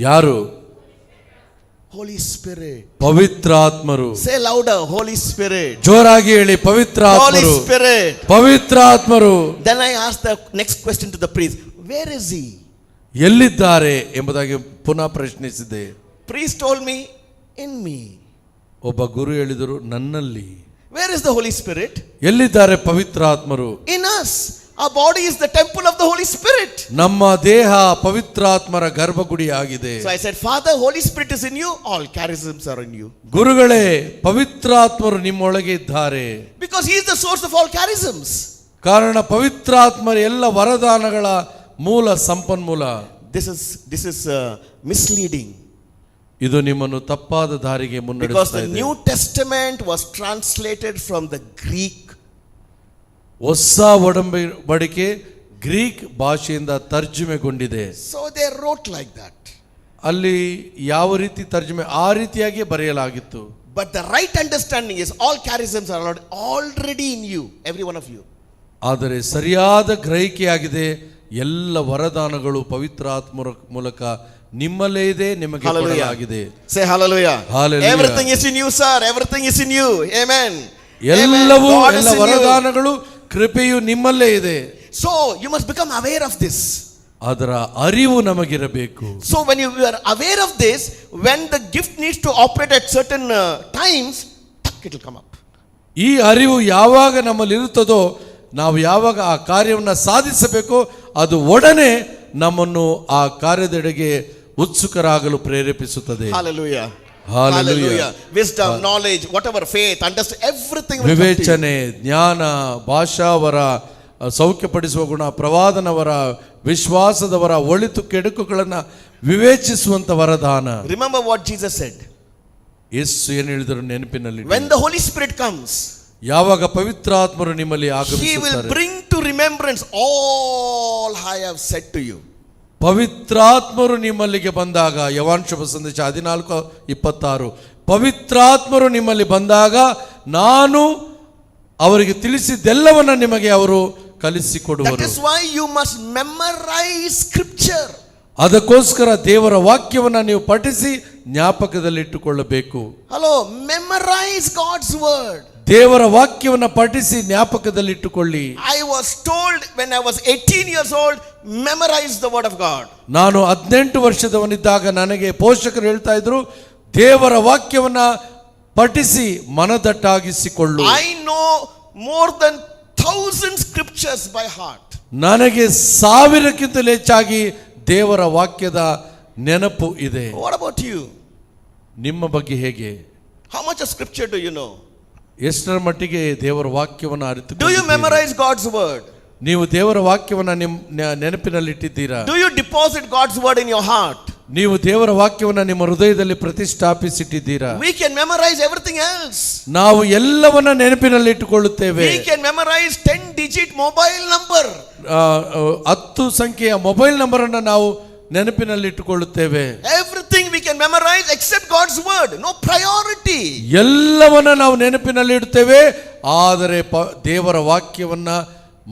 ಯಾರು? Holy Spirit. ಪವಿತ್ರಾತ್ಮರು. Say louder, Holy Spirit. ಜೋರಾಗಿ ಹೇಳಿ, ಪವಿತ್ರಾತ್ಮರು. Holy Spirit. ಪವಿತ್ರಾತ್ಮರು. Then I asked the next question to the priest, where is he? ಎಲ್ಲಿದ್ದಾರೆ ಎಂಬುದಾಗಿ ಪುನಃ ಪ್ರಶ್ನಿಸಿದೆ. Priest told me, in me. ಒಬ್ಬ ಗುರು ಹೇಳಿದರು, ನನ್ನಲ್ಲಿ. Where is the Holy Spirit? ಎಲ್ಲಿದ್ದಾರೆ ಪವಿತ್ರಾತ್ಮರು? In us. Our body is the temple of the Holy Spirit. ನಮ್ಮ ದೇಹ ಪವಿತ್ರಾತ್ಮರ ಗರ್ಭಗುಡಿ ಆಗಿದೆ. So I said, Father, Holy Spirit is in you, all charisms are in you. ಗುರುಗಳೇ, ಪವಿತ್ರಾತ್ಮರು ನಿಮ್ಮೊಳಗೆ ಇದ್ದಾರೆ. Because he is the source of all charisms. ಕಾರಣ ಪವಿತ್ರಾತ್ಮರ ಎಲ್ಲ ವರದಾನಗಳ ಮೂಲ ಸಂಪನ್ಮೂಲ. This is misleading. ಇದು ನಿಮ್ಮನ್ನು ತಪ್ಪಾದ ದಾರಿಗೆ Because ಮುನ್ನಡೆಸುತ್ತಾ the ಇದೆ. New Testament was translated from the Greek. ಹೊಸ ಒಡಂಬಡಿಕೆ ಗ್ರೀಕ್ ಭಾಷೆಯಿಂದ ತರ್ಜುಮೆಗೊಂಡಿದೆ. So they wrote like that. ಅಲ್ಲಿ ಯಾವ ರೀತಿ ತರ್ಜುಮೆ, ಆ ರೀತಿಯಾಗಿ ಬರೆಯಲಾಗಿತ್ತು. But the right understanding is all charisms are already in you, every one of you. ಆದರೆ ಸರಿಯಾದ ಗ್ರಹಿಕೆಯಾಗಿದೆ, ಎಲ್ಲ ವರದಾನಗಳು ಪವಿತ್ರಾತ್ಮರ ಮೂಲಕ ನಿಮ್ಮಲ್ಲೇ ಇದೆ, ನಿಮಗೆ ಕೊಡಲಾಗಿದೆ. Say hallelujah. Hallelujah. Everything is in you, sir. Everything is in you. Amen. ಎಲ್ಲವೂ, ಎಲ್ಲ ವರದಾನಗಳು, ಕೃಪೆಯು ನಿಮ್ಮಲ್ಲೇ ಇದೆ. So you must become aware of this. ಅದರ ಅರಿವು ನಮಗಿರಬೇಕು. So when you are aware of this, when the gift needs to operate at certain times, it will come up. ಈ ಅರಿವು ಯಾವಾಗ ನಮ್ಮಲ್ಲಿ ಇರುತ್ತದೋ, ನಾವು ಯಾವಾಗ ಆ ಕಾರ್ಯವನ್ನು ಸಾಧಿಸಬೇಕು, ಅದು ಒಡನೆ ನಮ್ಮನ್ನು ಆ ಕಾರ್ಯದೆಡೆಗೆ ಉತ್ಸುಕರಾಗಲು ಪ್ರೇರೇಪಿಸುತ್ತದೆ. Hallelujah. Hallelujah. Wisdom, knowledge, whatever, faith, understand, everything will come to you. ವಿವೇಚನೆ, ಜ್ಞಾನ, ಭಾಷಾವರ, ಸೌಖ್ಯಪಡಿಸುವ ಗುಣ, ಪ್ರವಾದನವರ, ವಿಶ್ವಾಸದವರ, ಒಳಿತು ಕೆಡುಕುಗಳನ್ನು ವಿವೇಚಿಸುವಂತ ವರದಾನ. Remember what Jesus said. ಯೇಸು ಏನು ಹೇಳಿದರು ನೆನಪಿನಲ್ಲಿ. When the Holy Spirit comes, ಯಾವಾಗ ಪವಿತ್ರಾತ್ಮರು ನಿಮ್ಮಲ್ಲಿ He will ಆಗಮಿಸುತ್ತಾರೆ, bring to remembrance all I have said to you. ಪವಿತ್ರಾತ್ಮರು ನಿಮ್ಮಲ್ಲಿಗೆ ಬಂದಾಗ, ಯೋಹಾನ ಶುಭ ಸಂದೇಶ 14:26, ಪವಿತ್ರಾತ್ಮರು ನಿಮ್ಮಲ್ಲಿ ಬಂದಾಗ ನಾನು ಅವರಿಗೆ ತಿಳಿಸಿದ್ದೆಲ್ಲವನ್ನ ನಿಮಗೆ ಅವರು ಕಲಿಸಿಕೊಡುವರು. That is why you must memorize scripture. ಅದಕ್ಕೋಸ್ಕರ ದೇವರ ವಾಕ್ಯವನ್ನ ನೀವು ಪಠಿಸಿ ಜ್ಞಾಪಕದಲ್ಲಿಟ್ಟುಕೊಳ್ಳಬೇಕು. Hello, memorize God's word. ದೇವರ ವಾಕ್ಯವನ್ನ ಪಠಿಸಿ ಜ್ಞಾಪಕದಲ್ಲಿಟ್ಟುಕೊಳ್ಳಿ. I was told when I was 18 years old, memorize the word of God. ನಾನು 18 ವರ್ಷದವನಿದ್ದಾಗ ನನಗೆ ಪೋಷಕರು ಹೇಳ್ತಾ ಇದ್ರು, ದೇವರ ವಾಕ್ಯವನ್ನ ಪಠಿಸಿ ಮನದಟ್ಟಾಗಿಸಿಕೊಳ್ಳು. I know more than 1,000 scriptures by heart. ನನಗೆ 1000ಕ್ಕಿಂತಲೂ ಹೆಚ್ಚಾಗಿ ದೇವರ ವಾಕ್ಯದ ನೆನಪು ಇದೆ. What about you? ನಿಮ್ಮ ಬಗ್ಗೆ ಹೇಗೆ? How much of scripture do you know? ಎಷ್ಟರ ಮಟ್ಟಿಗೆ ದೇವರ ವಾಕ್ಯವನ್ನು Do you ಅರಿತುಕೊಂಡಿದ್ದೀರಿ? memorize God's word? ನೀವು ದೇವರ ವಾಕ್ಯವನ್ನ ನಿಮ್ಮ ನೆನಪಿನಲ್ಲಿಟ್ಟಿದ್ದೀರಾ? Do you deposit God's word in your heart? ನೀವು ದೇವರ ವಾಕ್ಯವನ್ನ ನಿಮ್ಮ ಹೃದಯದಲ್ಲಿ ಪ್ರತಿಷ್ಠಾಪಿಸಿಟ್ಟಿದ್ದೀರಾ? We can memorize everything else. ನಾವು ಎಲ್ಲವನ್ನ ನೆನಪಿನಲ್ಲಿಟ್ಟುಕೊಳ್ಳುತ್ತೇವೆ. We can memorize 10-digit mobile number. 10 ಸಂಖ್ಯೆಯ ಮೊಬೈಲ್ ನಂಬರ್ ಅನ್ನು ನಾವು ನೆನಪಿನಲ್ಲಿಟ್ಟುಕೊಳ್ಳುತ್ತೇವೆ. Everything we can memorize except God's word. No priority. ಎಲ್ಲವನ್ನ ನಾವು ನೆನಪಿನಲ್ಲಿಡುತ್ತೇವೆ, ಆದರೆ ದೇವರ ವಾಕ್ಯವನ್ನ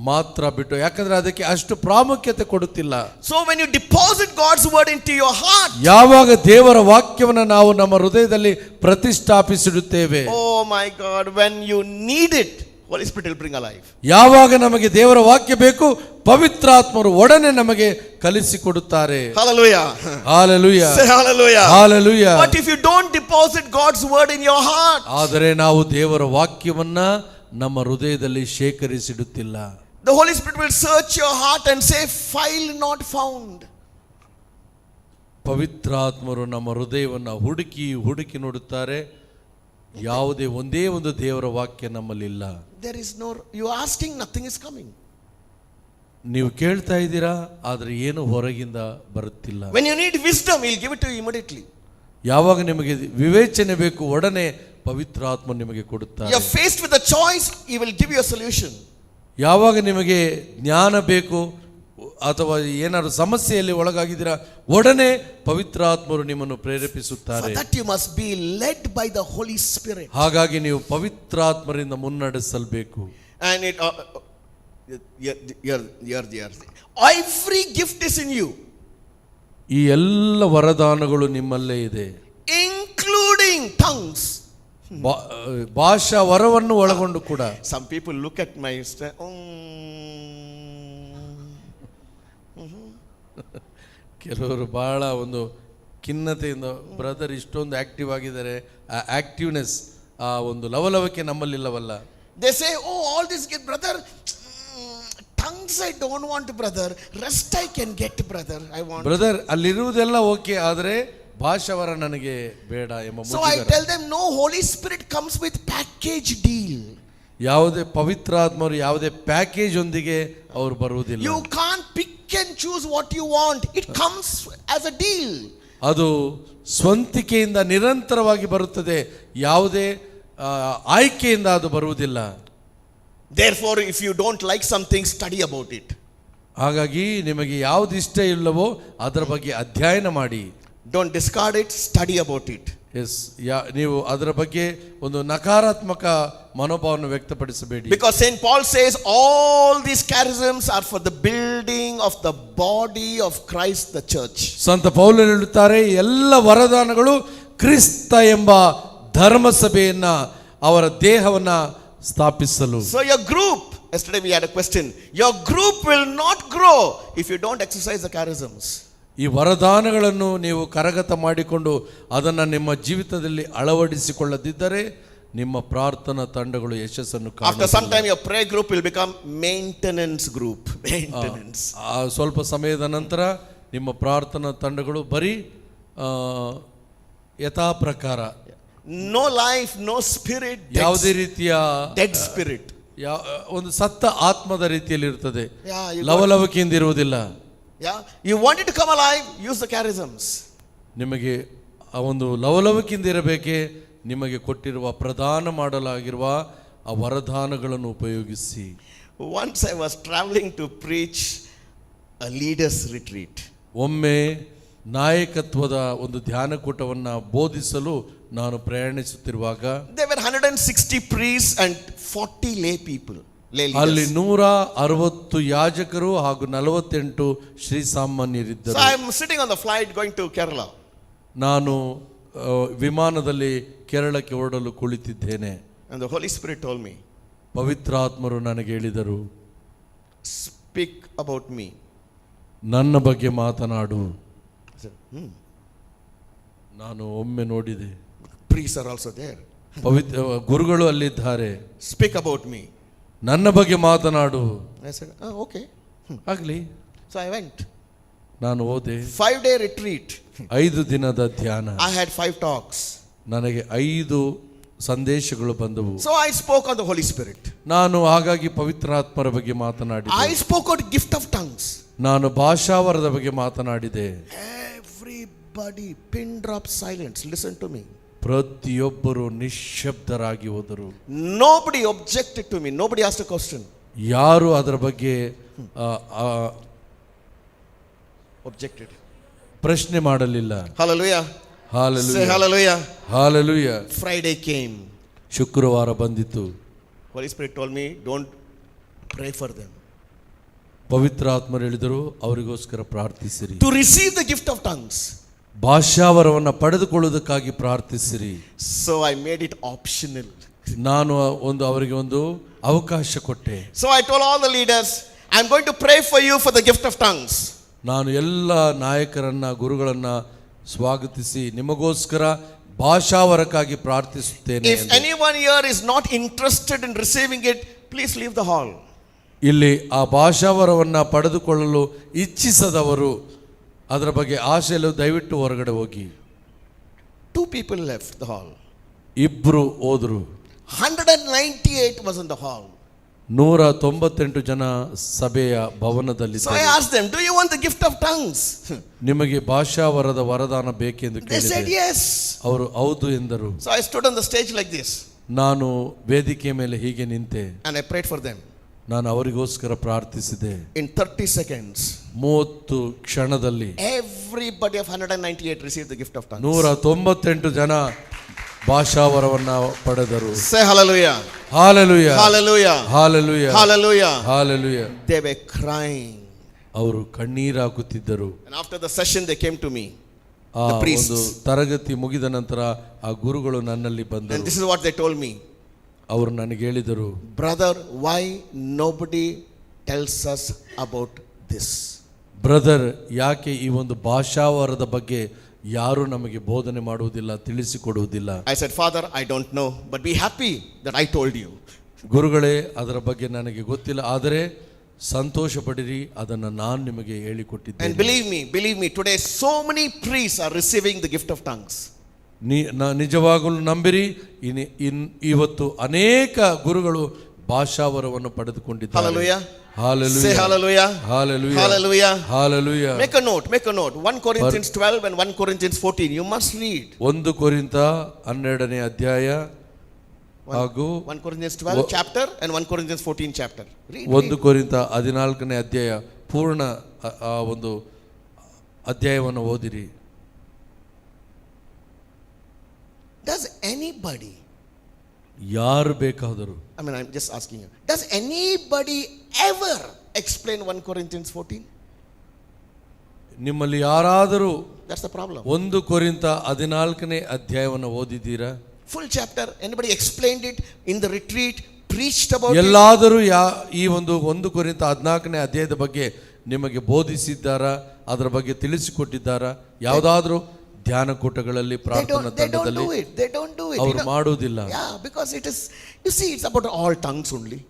ಮಾತ್ರ ಬಿಟ್ಟು, ಯಾಕಂದ್ರೆ ಅದಕ್ಕೆ ಅಷ್ಟು ಪ್ರಾಮುಖ್ಯತೆ ಕೊಡುತ್ತಿಲ್ಲ. So when you deposit God's word into your heart, ಯಾವಾಗ ದೇವರ ವಾಕ್ಯವನ್ನ ನಾವು ನಮ್ಮ ಹೃದಯದಲ್ಲಿ ಪ್ರತಿಷ್ಠಾಪಿಸಿಡುತ್ತೇವೆ, oh my God, when you need it, Holy Spirit will bring alive. ಯಾವಾಗ ನಮಗೆ ದೇವರ ವಾಕ್ಯ ಬೇಕು, ಪವಿತ್ರಾತ್ಮರು ಒಡನೆ ನಮಗೆ ಕಲಿಸಿಕೊಡುತ್ತಾರೆ. Hallelujah. Hallelujah. Say hallelujah. Hallelujah. But if you don't deposit God's word in your heart, ಆದರೆ ನಾವು ದೇವರ ವಾಕ್ಯವನ್ನ ನಮ್ಮ ಹೃದಯದಲ್ಲಿ ಶೇಖರಿಸಿಡುತ್ತಿಲ್ಲ. the Holy Spirit will search your heart and say, file not found. ಪವಿತ್ರಾತ್ಮರು ನಮ್ಮ ಹೃದಯವನ್ನ ಹುಡುಕಿ ಹುಡುಕಿ ನೋಡುತ್ತಾರೆ, ಯಾವುದೇ ಒಂದೇ ಒಂದು ದೇವರ ವಾಕ್ಯ ನಮ್ಮಲ್ಲಿಲ್ಲ. There is no, you are asking, nothing is coming. ನೀವು ಕೇಳ್ತಾ ಇದ್ದೀರಾ, ಆದರೆ ಏನು ಹೊರಗಿಂದ ಬರುತ್ತಿಲ್ಲ. When you need wisdom, He'll give it to you immediately. ಯಾವಾಗ ನಿಮಗೆ ವಿವೇಚನೆ ಬೇಕು, ಒಡನೆ ಪವಿತ್ರಾತ್ಮ ನಿಮಗೆ ಕೊಡುತ್ತಾರೆ. You're faced with a choice, He will give you a solution. ಯಾವಾಗ ನಿಮಗೆ ಜ್ಞಾನ ಬೇಕು ಅಥವಾ ಏನಾದ್ರು ಸಮಸ್ಯೆಯಲ್ಲಿ ಒಳಗಾಗಿದ್ದೀರಾ, ಒಡನೆ ಪವಿತ್ರಾತ್ಮರು ನಿಮ್ಮನ್ನು For ಪ್ರೇರೇಪಿಸುತ್ತಾರೆ. that you must be led by the Holy Spirit. ಹಾಗಾಗಿ ನೀವು ಪವಿತ್ರಾತ್ಮರಿಂದ ಮುನ್ನಡೆಸಲ್ಬೇಕು. And it every gift is in you, ಈ ಎಲ್ಲ ವರದಾನಗಳು ನಿಮ್ಮಲ್ಲೇ ಇದೆ, including tongues. ಭಾಷಾ ವರವನ್ನು ಒಳಗೊಂಡು ಕೂಡ. Some people look at my ಕೆಲವರು ಬಹಳ ಒಂದು ಖಿನ್ನತೆಯಿಂದ, ಬ್ರದರ್ ಇಷ್ಟೊಂದು ಆಕ್ಟಿವ್ ಆಗಿದ್ದಾರೆ, ಆ ಆಕ್ಟಿವ್ನೆಸ್, ಆ ಒಂದು ಲವಲವಿಕೆ ನಮ್ಮಲ್ಲಿಲ್ಲವಲ್ಲ. They say, oh, all this get, brother, tongues I don't want, brother, rest I can get, brother, I want. Brother ಅಲ್ಲಿರುವುದೆಲ್ಲ ಓಕೆ, ಆದರೆ ಭಾಷಾವರ ನನಗೆ ಬೇಡ ಎಂಬ So I tell them, no, Holy Spirit comes with package deal. ಯಾವುದೇ ಪವಿತ್ರಾತ್ಮರು ಯಾವುದೇ package ಒಂದಿಗೆ ಅವರು ಬರುವುದಿಲ್ಲ. You can't pick and choose what you want. It comes as a deal. ಅದು ಸ್ವಂತಿಕೆಯಿಂದ ನಿರಂತರವಾಗಿ ಬರುತ್ತದೆ, ಯಾವುದೇ ಆಯ್ಕೆಯಿಂದ ಅದು ಬರುವುದಿಲ್ಲ. Therefore, if you don't like something, study about it. ಹಾಗಾಗಿ ನಿಮಗೆ ಯಾವುದು ಇಷ್ಟ ಇಲ್ಲವೋ ಅದರ ಬಗ್ಗೆ ಅಧ್ಯಯನ ಮಾಡಿ. Don't discard it, study about it. Yes, ನೀವು ಅದರ ಬಗ್ಗೆ ಒಂದು ನಕಾರಾತ್ಮಕ ಮನೋಭಾವವನ್ನು ವ್ಯಕ್ತಪಡಿಸಬೇಡಿ. Because Saint Paul says all these charisms are for the building of the body of Christ, the church. ಸಂತ ಪೌಲರು ಹೇಳುತ್ತಾರೆ, ಎಲ್ಲ ವರದಾನಗಳು ಕ್ರಿಸ್ತ ಎಂಬ ಧರ್ಮಸಭೆಯನ್ನ, ಅವರ ದೇಹವನ್ನ ಸ್ಥಾಪಿಸಲು. So your group, yesterday we had a question, your group will not grow if you don't exercise the charisms. ಈ ವರದಾನಗಳನ್ನು ನೀವು ಕರಗತ ಮಾಡಿಕೊಂಡು ಅದನ್ನು ನಿಮ್ಮ ಜೀವಿತದಲ್ಲಿ ಅಳವಡಿಸಿಕೊಳ್ಳದಿದ್ದರೆ ನಿಮ್ಮ ಪ್ರಾರ್ಥನಾ ತಂಡಗಳು ಯಶಸ್ಸನ್ನು ಕಾಣುವುದಿಲ್ಲ. After some time your prayer group will become maintenance group. Maintenance. ಸ್ವಲ್ಪ ಸಮಯದ ನಂತರ ನಿಮ್ಮ ಪ್ರಾರ್ಥನಾ ತಂಡಗಳು ಬರೀ ಯಥಾ ಪ್ರಕಾರ, no life, no spirit, ಯಾವುದೇ ರೀತಿಯ dead spirit, ಒಂದು ಸತ್ತ ಆತ್ಮದ ರೀತಿಯಲ್ಲಿ ಇರುತ್ತದೆ, Yeah, ಲವಲವಿಕೆಯಿಂದ ಇರುವುದಿಲ್ಲ. yeah, you want it to come alive, use the charisms. ನಿಮಗೆ ಆ ಒಂದು ಲವಲವಿಕೆಯಿಂದ ಇರಬೇಕೆ, ನಿಮಗೆ ಕೊಟ್ಟಿರುವ ಪ್ರದಾನ ಮಾಡಲಾಗಿರುವ ಆ ವರದಾನಗಳನ್ನು ಉಪಯೋಗಿಸಿ. Once I was traveling to preach a leaders retreat. ಒಮ್ಮೆ ನಾಯಕತ್ವದ ಒಂದು ಧ್ಯಾನಕೂಟವನ್ನು ಬೋಧಿಸಲು ನಾನು ಪ್ರಯಾಣಿಸುತ್ತಿರುವಾಗ There were 160 priests and 40 lay people. ಅಲ್ಲಿ 160 ಯಾಜಕರು ಹಾಗೂ 48 Shri ಸಾಮಾನ್ಯರಿದ್ದರು. So I am sitting on the flight going to Kerala. ನಾನು ವಿಮಾನದಲ್ಲಿ ಕೇರಳಕ್ಕೆ ಹೊರಡಲು ಕುಳಿತಿದ್ದೇನೆ. And the Holy Spirit told me, ಪವಿತ್ರಾತ್ಮರು ನನಗೆ ಹೇಳಿದರು, speak about me. ನನ್ನ ಬಗ್ಗೆ ಮಾತನಾಡು. I said, ನಾನು ಒಮ್ಮೆ ನೋಡಿದೆ, priests are also there. ಗುರುಗಳು ಅಲ್ಲಿದ್ದಾರೆ, Speak about me. ನನ್ನ ಬಗ್ಗೆ ಮಾತನಾಡು. I said, okay. ಆಗಲಿ. So I went. ನಾನು ಹೋದೆ. 5-day retreat. 5 ದಿನದ ಧ್ಯಾನ. I had 5 talks. ನನಗೆ 5 ಸಂದೇಶಗಳು ಬಂದವು. So I spoke on the Holy Spirit. ನಾನು ಹಾಗಾಗಿ ಪವಿತ್ರಾತ್ಮರ ಬಗ್ಗೆ ಮಾತನಾಡಿದೆ. I spoke on gift of tongues. ನಾನು ಭಾಷಾವರದ ಬಗ್ಗೆ ಮಾತನಾಡಿದೆ. Everybody pin drop silence, listen to me. ಪ್ರತಿಯೊಬ್ಬರು ನಿಶ್ಶಬ್ದರಾಗಿ ಹೋದರು. Nobody objected to me, nobody asked a question. ಯಾರು ಅದರ ಬಗ್ಗೆ objected, ಪ್ರಶ್ನೆ ಮಾಡಲಿಲ್ಲ. Hallelujah. Hallelujah. Say hallelujah. Hallelujah. Friday came. ಶುಕ್ರವಾರ ಬಂದಿತು. Holy Spirit told me, don't pray for them. ಪವಿತ್ರಾತ್ಮರು ಹೇಳಿದರು, ಅವರಿಗೋಸ್ಕರ ಪ್ರಾರ್ಥಿಸಿರಿ. To receive the gift of tongues. ಭಾಷಾವರವನ್ನು ಪಡೆದುಕೊಳ್ಳುವುದಕ್ಕಾಗಿ ಪ್ರಾರ್ಥಿಸಿರಿ. So I made it optional. ನಾನು ಅವರಿಗೆ ಒಂದು ಅವಕಾಶ ಕೊಟ್ಟೆ. So I told all the leaders, I'm going to pray for you for the gift of tongues. ನಾನು ಎಲ್ಲ ನಾಯಕರನ್ನ, ಗುರುಗಳನ್ನ ಸ್ವಾಗತಿಸಿ ನಿಮಗೋಸ್ಕರ ಭಾಷಾವರಕ್ಕಾಗಿ ಪ್ರಾರ್ಥಿಸುತ್ತೇನೆ. If anyone here is not interested in receiving it, please leave the hall. ಇಲ್ಲಿ ಆ ಭಾಷಾವರವನ್ನು ಪಡೆದುಕೊಳ್ಳಲು ಇಚ್ಛಿಸದವರು, ಅದರ ಬಗ್ಗೆ ಆಶೆಯಲ್ಲಿ ದಯವಿಟ್ಟು ಹೊರಗಡೆ ಹೋಗಿ. 2 people left the hall. 2 ಹೋದರು. 198 was in the hall. 198 ಜನ ಸಭೆಯ ಭವನದಲ್ಲಿ So I asked them, do you want the gift of tongues? ನಿಮಗೆ ಭಾಷಾವರದ ವರದಾನ ಬೇಕೆಂದು They said ಕೇಳಿದೆ. yes. ಅವರು ಹೌದು ಎಂದರು. So I stood on the stage like this ನಾನು ವೇದಿಕೆ ಮೇಲೆ ಹೀಗೆ ನಿಂತೆ, and I prayed for them. ನಾನು ಅವರಿಗೋಸ್ಕರ ಪ್ರಾರ್ಥಿಸಿದೆ. In 30 seconds, 30 ಕ್ಷಣದಲ್ಲಿ everybody of 198 received the gift of tongues. 198 ಜನ ಭಾಷಾವರವನ್ನ ಪಡೆದರು. Say hallelujah. Hallelujah, Hallelujah. Hallelujah, Hallelujah. Hallelujah. They were crying. ಅವರು ಕಣ್ಣೀರಾಗುತ್ತಿದ್ದರು. And after the session they came to me. ಆ The priests. ಒಂದು ತರಗತಿ ಮುಗಿದ ನಂತರ ಆ ಗುರುಗಳು ನನ್ನಲ್ಲಿ And ಬಂದರು. this is what they told me. ಅವರು ನನಗೆ ಹೇಳಿದರು, Brother, why nobody tells us about this? Brother, ಯಾಕೆ ಈ ಒಂದು ಭಾಷಾವರದ ಬಗ್ಗೆ ಯಾರು ನಮಗೆ ಬೋಧನೆ ಮಾಡುವುದಿಲ್ಲ, ತಿಳಿಸಿಕೊಡುವುದಿಲ್ಲ? I said, Father, I don't know, but be happy that I told you. ಗುರುಗಳೇ, ಅದರ ಬಗ್ಗೆ ನನಗೆ ಗೊತ್ತಿಲ್ಲ, ಆದರೆ ಸಂತೋಷ ಪಡಿರಿ, ಅದನ್ನು ನಾನು ನಿಮಗೆ And ಹೇಳಿಕೊಟ್ಟಿದ್ದೇನೆ. believe me, today so many priests are receiving the gift of tongues. ನಿಜವಾಗಲೂ ನಂಬಿರಿ, ಇವತ್ತು ಅನೇಕ ಗುರುಗಳು ಭಾಷಾವರವನ್ನು ಪಡೆದುಕೊಂಡಿದ್ದಾರೆ. Hallelujah. Hallelujah. Say hallelujah. Hallelujah. Hallelujah. Hallelujah. Make a note. 1 Corinthians 12 and 1 Corinthians 14. You must read. 1 ಕೊರಿಂಥ 12ನೇ ಅಧ್ಯಾಯ ಹಾಗೂ 1 Corinthians 12 chapter and 1 Corinthians 14 chapter. Read. 1 ಕೊರಿಂಥ 14ನೇ ಅಧ್ಯಾಯ ಪೂರ್ಣ ಆ ಒಂದು ಅಧ್ಯಾಯವನ್ನು ಓದಿರಿ. Does anybody, ಯಾರು ಬೇಕಾದರೂ, I'm just asking you, does anybody ever explain 1 Corinthians 14? ನಿಮ್ಮಲ್ಲಿ ಯಾರಾದರೂ That's the problem. 1 ಕೊರಿಂಥ 14ನೇ ಅಧ್ಯಾಯವನ್ನು ಓದಿದ್ದೀರಾ? Full chapter, anybody explained it in the retreat, preached about it? ಎಲ್ಲಾದರೂ ಈ ಒಂದು 1 ಕೊರಿಂಥ 14ನೇ ಅಧ್ಯಾಯದ ಬಗ್ಗೆ ನಿಮಗೆ ಬೋಧಿಸಿದ್ದಾರಾ? ಅದರ ಬಗ್ಗೆ ತಿಳಿಸಿಕೊಟ್ಟಿದ್ದಾರಾ? ಯಾವುದಾದ್ರೂ ಧ್ಯಾನ ಕೂಟಗಳಲ್ಲಿ, ಪ್ರಾರ್ಥನಾ ತಂಡದಲ್ಲಿ? They don't do it. ಅವರು ಮಾಡುವುದಿಲ್ಲ. Yeah, because it is, you see, it's about all tongues only.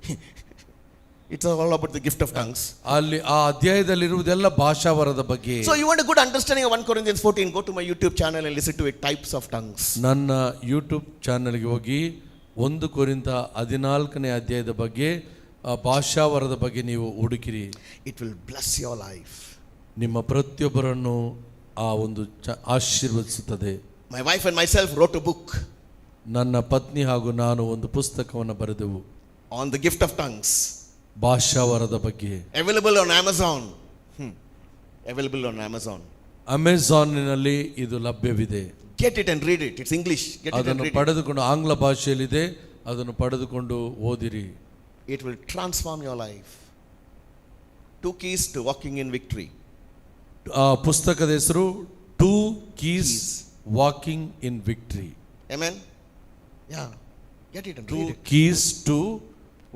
It's all about the gift of tongues. ಅಲ್ಲಿ ಆ ಅಧ್ಯಾಯದಲ್ಲಿರುವುದೆಲ್ಲ ಭಾಷಾವರದ ಬಗ್ಗೆ. So you want a good understanding of 1 Corinthians 14, go to my YouTube channel and listen to it, types of tongues. ನನ್ನ YouTube ಚಾನೆಲ್ಗೆ ಹೋಗಿ 1 ಕೊರಿಂಥ 14ನೇ ಅಧ್ಯಾಯದ ಬಗ್ಗೆ, ಭಾಷಾವರದ ಬಗ್ಗೆ ನೀವು ಹುಡುಕಿರಿ. It will bless your life. ನಿಮ್ಮ ಪ್ರತಿಯೊಬ್ಬರನ್ನು ಆ ಒಂದು ಆಶೀರ್ವದಿಸುತ್ತದೆ. My wife and myself wrote a book ನನ್ನ ಪತ್ನಿ ಹಾಗೂ ನಾನು ಒಂದು ಪುಸ್ತಕವನ್ನು ಬರೆದೆವು on the gift of tongues. ಭಾಷಾವರದ ಬಗ್ಗೆ. Available on Amazon. Available on Amazon. ಅಮೆಜಾನ್ನಲ್ಲಿ ಇದು ಲಭ್ಯವಿದೆ. Get it and read it. It's English. Get it and ಅದನ್ನು read it. ಪಡೆದುಕೊಂಡು, ಆಂಗ್ಲ ಭಾಷೆಯಲ್ಲಿದೆ, ಅದನ್ನು ಪಡೆದುಕೊಂಡು ಓದಿರಿ. It will transform your life. 2 keys to walking in victory. ಆ ಪುಸ್ತಕದ ಹೆಸರು 2 keys walking in victory. Amen. Yeah. Get it and 2 read it. keys to